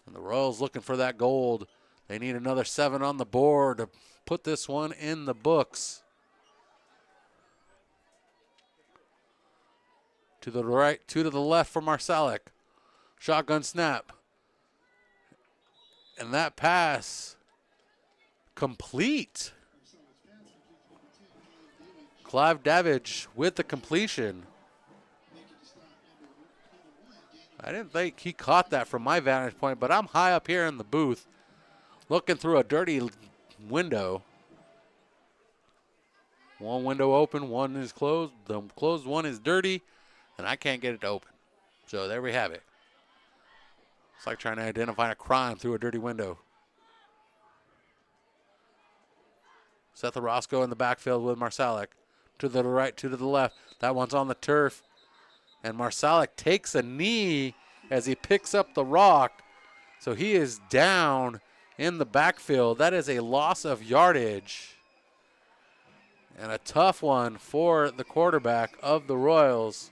A: And the Royals looking for that gold. They need another 7 on the board to put this one in the books. To the right, 2 to the left for Marcellus. Shotgun snap. And that pass complete. Clive Davidge with the completion. I didn't think he caught that from my vantage point, but I'm high up here in the booth looking through a dirty window. One window open, one is closed. The closed one is dirty, and I can't get it to open. So there we have it. It's like trying to identify a crime through a dirty window. Seth Orozco in the backfield with Marsalic. To the right, to the left. That one's on the turf. And Marsalic takes a knee as he picks up the rock. So he is down in the backfield. That is a loss of yardage. And a tough one for the quarterback of the Royals.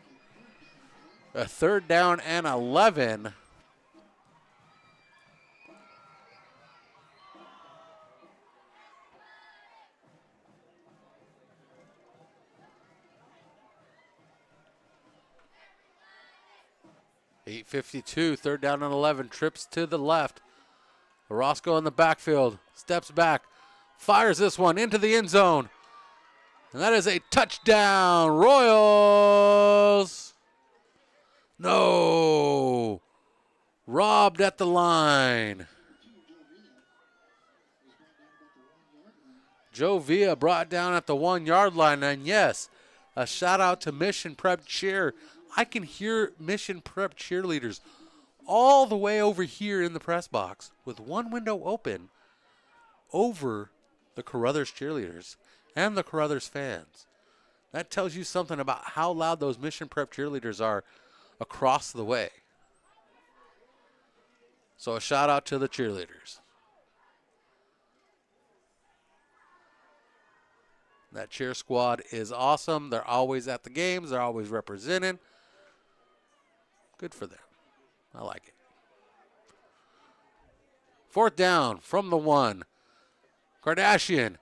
A: A 3rd down and 11. .852, 3rd down and 11, trips to the left. Orozco in the backfield, steps back, fires this one into the end zone. And that is a touchdown, Royals. No, robbed at the line. Joe Villa brought down at the 1-yard line, and yes, a shout out to Mission Prep Cheer. I can hear Mission Prep cheerleaders all the way over here in the press box with one window open over the Caruthers cheerleaders and the Caruthers fans. That tells you something about how loud those Mission Prep cheerleaders are across the way. So a shout out to the cheerleaders. That cheer squad is awesome. They're always at the games. They're always representing. Good for them. I like it. 4th down from the 1. Kardashian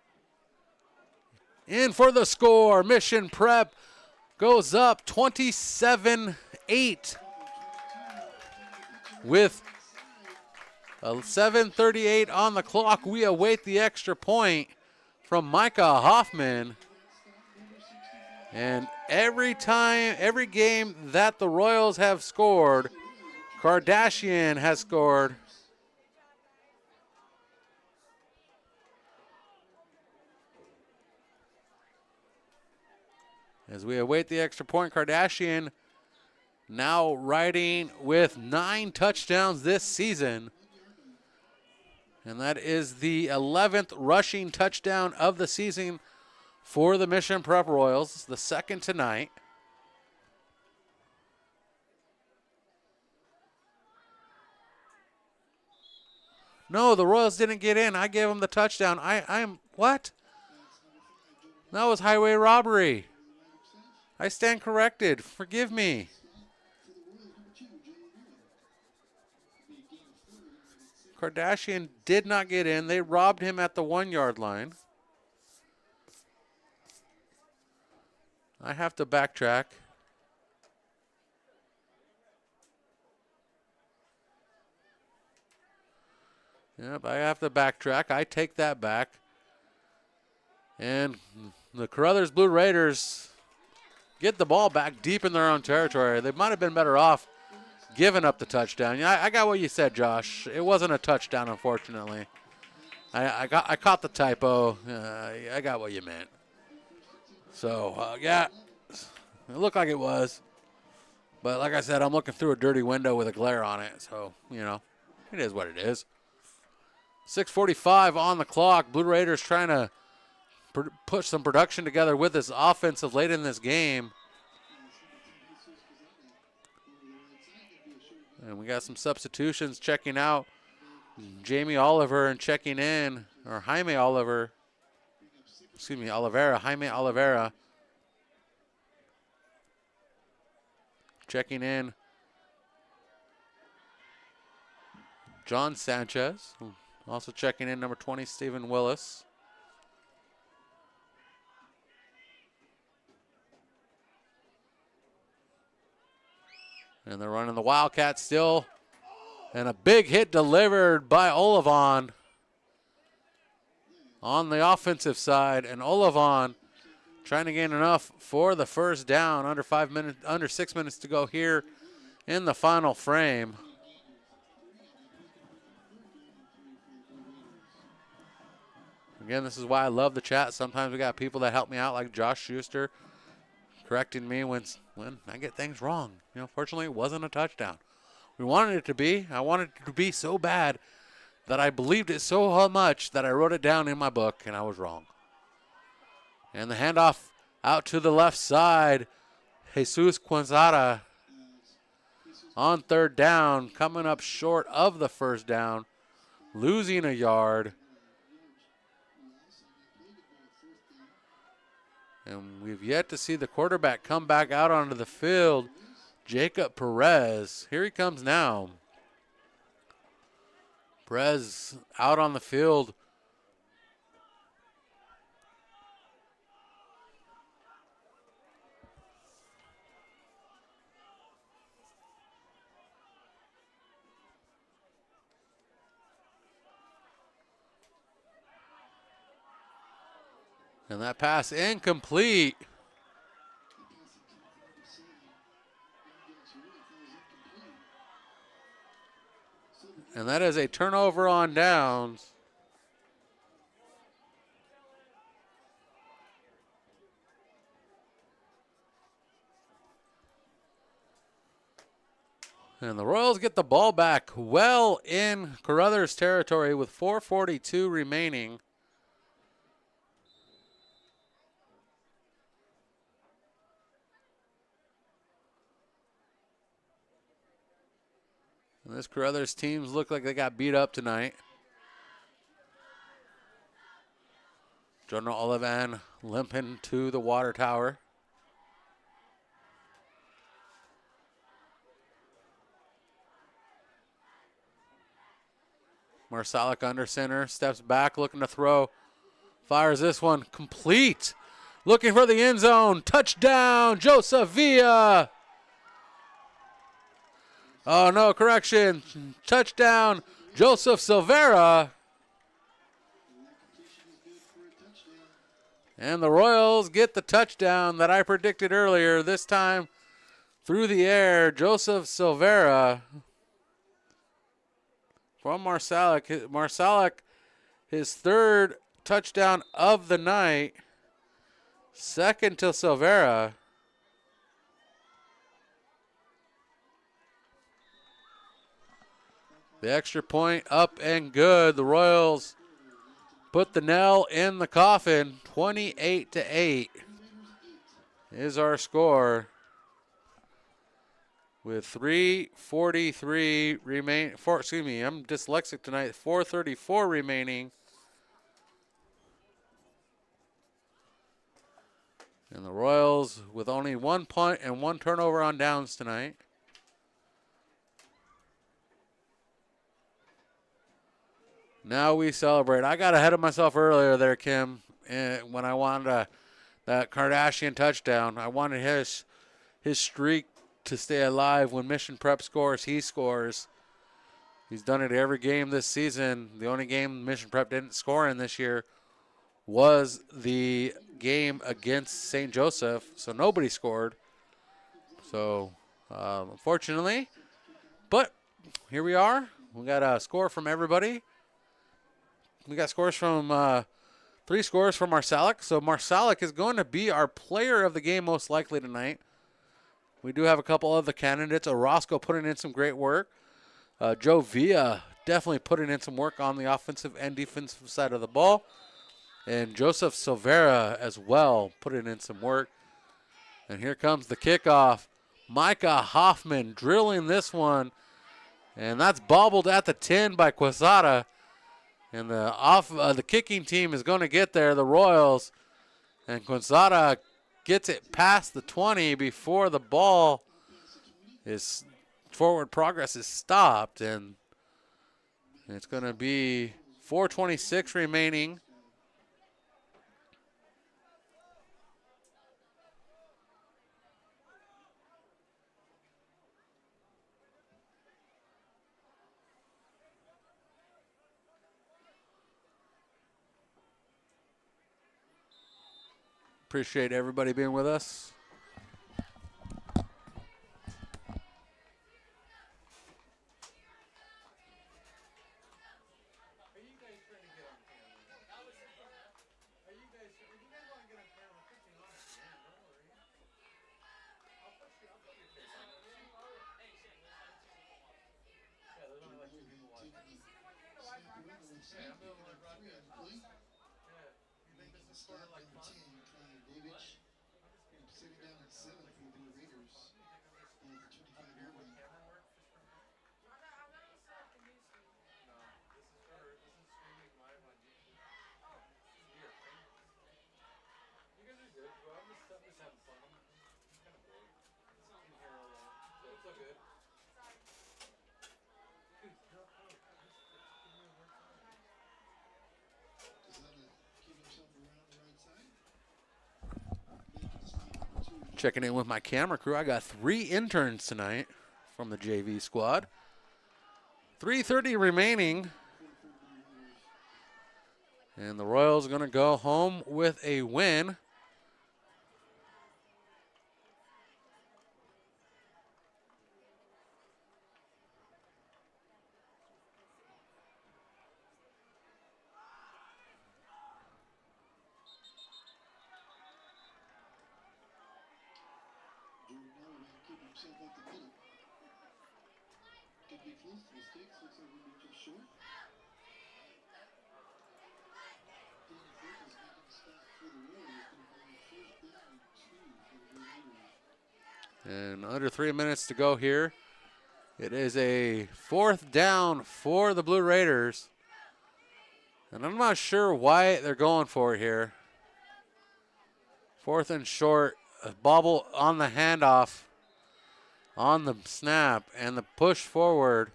A: in for the score. Mission Prep goes up 27-8 with 7:38 on the clock. We await the extra point from Micah Hoffman. And every game that the Royals have scored, Kardashian has scored. As we await the extra point, Kardashian now riding with 9 touchdowns this season. And that is the 11th rushing touchdown of the season for the Mission Prep Royals, the 2nd tonight. No, the Royals didn't get in. I gave them the touchdown. I'm what? That was highway robbery. I stand corrected. Forgive me. Kardashian did not get in. They robbed him at the 1-yard line. I have to backtrack. Yep, I have to backtrack. I take that back. And the Caruthers Blue Raiders get the ball back deep in their own territory. They might have been better off giving up the touchdown. Yeah, I got what you said, Josh. It wasn't a touchdown, unfortunately. I caught the typo. I got what you meant. So, yeah, it looked like it was. But like I said, I'm looking through a dirty window with a glare on it. So, you know, it is what it is. 6:45 on the clock. Blue Raiders trying to put some production together with this offensive late in this game. And we got some substitutions checking out. Jamie Oliver and checking in, or Jaime Oliver. Excuse me, Oliveira, Jaime Oliveira. Checking in. John Sanchez. Also checking in, number 20, Stephen Willis. And they're running the Wildcats still. And a big hit delivered by Olivon on the offensive side. And Olivon trying to gain enough for the first down. Under 6 minutes to go here in the final frame. Again, this is why I love the chat. Sometimes we got people that help me out, like Josh Schuster, correcting me when I get things wrong. You know, fortunately, it wasn't a touchdown. We wanted it to be. I wanted it to be so bad that I believed it so much that I wrote it down in my book, and I was wrong. And the handoff out to the left side. Jesus Quinzada on third down, coming up short of the first down, losing a yard. And we've yet to see the quarterback come back out onto the field, Jacob Perez. Here he comes now. Perez out on the field. And that pass incomplete. And that is a turnover on downs. And the Royals get the ball back well in Caruthers territory with 4:42 remaining. And this Caruthers teams look like they got beat up tonight. General Olivan limping to the water tower. Marsalic under center, steps back, looking to throw. Fires this one complete. Looking for the end zone. Touchdown, Joseph Villa. Oh, no, correction. Touchdown, Joseph Silvera. And the Royals get the touchdown that I predicted earlier. This time through the air, Joseph Silvera from Marsalic. Marsalic, his third touchdown of the night. Second to Silvera. The extra point up and good. The Royals put the nail in the coffin. 28-8 is our score. With 3:43 remain. I'm dyslexic tonight. 4:34 remaining. And the Royals with only 1 punt and 1 turnover on downs tonight. Now we celebrate. I got ahead of myself earlier there, Kim, when I wanted that Kardashian touchdown. I wanted his streak to stay alive. When Mission Prep scores, he scores. He's done it every game this season. The only game Mission Prep didn't score in this year was the game against St. Joseph, so nobody scored. So, unfortunately, but here we are. We got a score from everybody. We got scores from 3 scores from Marsalic. So Marsalic is going to be our player of the game most likely tonight. We do have a couple of the candidates. Orozco putting in some great work. Joe Villa definitely putting in some work on the offensive and defensive side of the ball. And Joseph Silvera as well putting in some work. And here comes the kickoff. Micah Hoffman drilling this one. And that's bobbled at the 10 by Quezada. And the kicking team is going to get there, the Royals. And Quezada gets it past the 20 before the ball is forward progress is stopped. And it's going to be 4:26 remaining. Appreciate everybody being with us.
D: Savage. Second down and 7 for the Blue Raiders. Ball at the 25-yard line. Quezada keep himself around the right side. Making stop number 2.
A: Checking in with my camera crew. I got 3 interns tonight from the JV squad. 3:30 remaining. And the Royals going to go home with a win.
D: Jordan Alabama keeping himself up the middle. Could be close to the sticks. Looks like we'll be just short. Danny Burke is making a stop for the Warriors. Going to bring a first down and 2 for the Blue Raiders.
A: And under 3 minutes to go here. It is a 4th down for the Blue Raiders. And I'm not sure why they're going for it here. 4th and short. A bobble on the handoff. On the snap. And the push forward.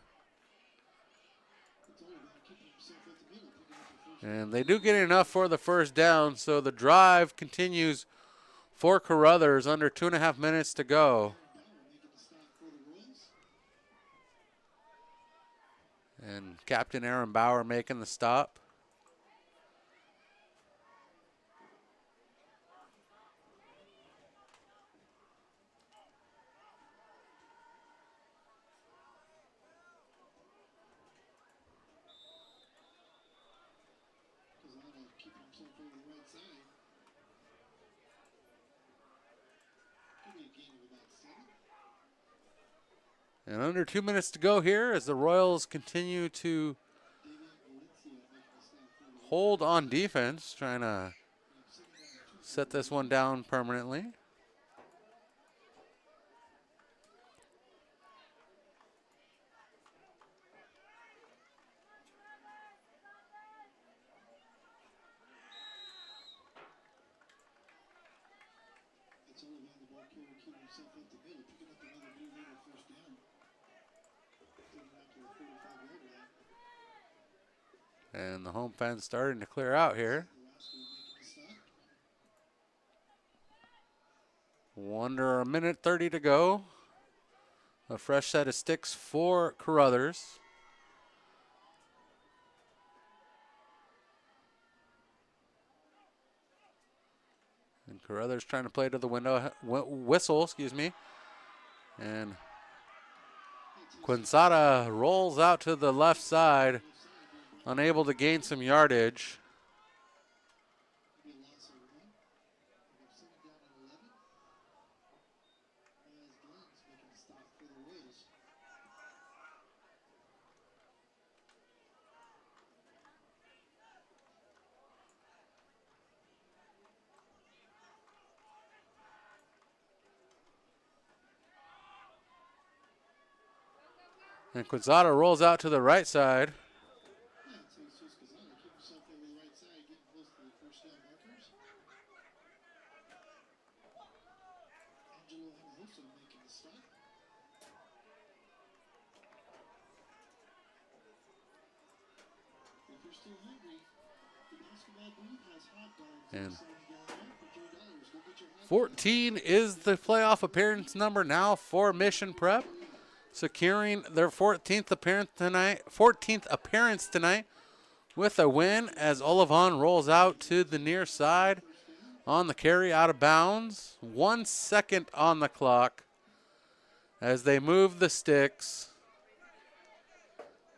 D: It's all about keeping himself at the middle. Picking up the first
A: And they do get enough for the first down. So the drive continues for Caruthers. Under 2.5 minutes to go.
D: down. Making the stop for the Royals.
A: And Captain Aaron Bauer making the stop.
D: Quezada keeping himself over the right side. Could be a gain of about 7.
A: And under 2 minutes to go here as the Royals continue to
D: David Valencia making the stop for the
A: hold on defense, trying to
D: second down and 2.
A: set this one down permanently.
D: It's all about the ball carrier keeping himself up the middle, picking up another Blue Raider first down. Taking it out to the 45-yard line.
A: And the home fans starting to clear out here.
D: Velasco making the stop.
A: Under a minute 30 to go. A fresh set of sticks for Caruthers. And Caruthers trying to play to the window whistle, excuse me. And Quinzada rolls out to the left side, unable to gain some yardage.
D: Maybe a loss of 1. We have second down and 11. As Glenn's making the stop for the Royals.
A: And Quinzada rolls out to the right side.
D: Yeah, it's Jesus Quezada keeping himself over the right side, getting close to the first down markers. Angelo Hinojosa making the stop. If you're still hungry, the basketball booth has hot dogs
A: And
D: $7 for $3. Go get your hot
A: 14 is the playoff appearance number now for Mission Prep, securing their 14th appearance tonight with a win as Olivon rolls out to the near side on the carry out of bounds. 1 second on the clock as they move the sticks.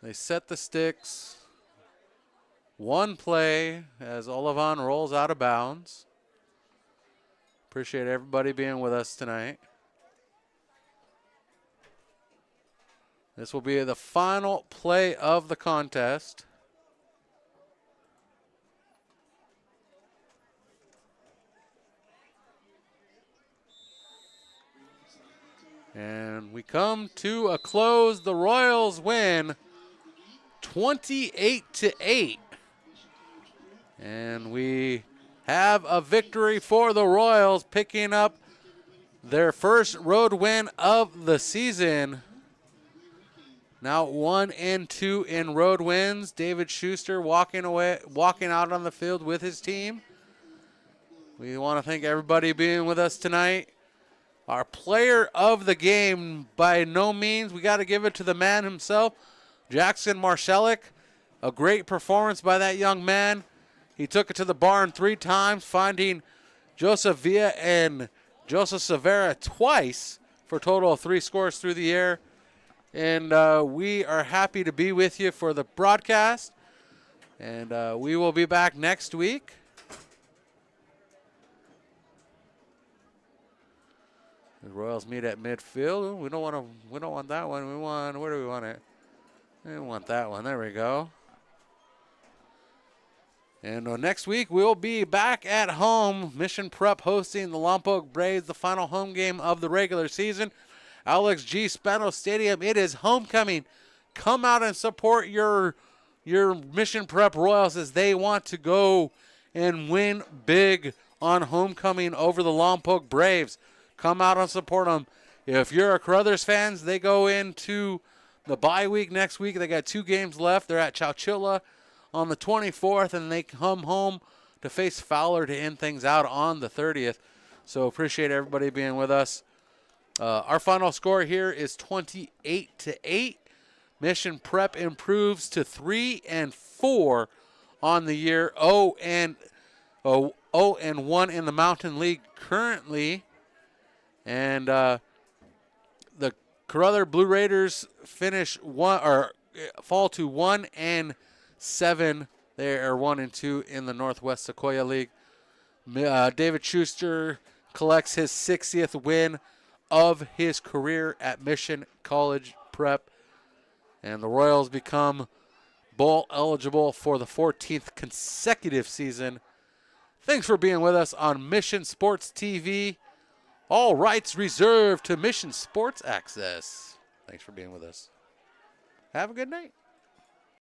A: They set the sticks. One play as Olivon rolls out of bounds. Appreciate everybody being with us tonight. This will be the final play of the contest. And we come to a close. The Royals win 28-8. And we have a victory for the Royals, picking up their first road win of the season. Now 1-2 in road wins. David Schuster walking out on the field with his team. We want to thank everybody being with us tonight. Our player of the game, by no means, we got to give it to the man himself, Jackson Marshalik. A great performance by that young man. He took it to the barn 3 times, finding Joseph Villa and Joseph Severa twice for a total of 3 scores through the air. And we are happy to be with you for the broadcast. And we will be back next week. The Royals meet at midfield. We don't want that one. Where do we want it? We want that one. There we go. And next week we'll be back at home. Mission Prep hosting the Lompoc Braves, the final home game of the regular season. Alex G. Spano Stadium. It is homecoming. Come out and support your Mission Prep Royals as they want to go and win big on homecoming over the Lompoc Braves. Come out and support them. If you're a Caruthers fans, they go into the bye week next week. They got 2 games left. They're at Chowchilla on the 24th, and they come home to face Fowler to end things out on the 30th. So appreciate everybody being with us. Our final score here is 28-8. Mission Prep improves to 3-4 on the year. 0-1 in the Mountain League currently. And the Caruthers Blue Raiders fall to 1-7. They are 1-2 in the Northwest Sequoia League. David Schuster collects his 60th win of his career at Mission College Prep. And the Royals become bowl eligible for the 14th consecutive season. Thanks for being with us on Mission Sports TV. All rights reserved to Mission Sports Access. Thanks for being with us. Have a good night.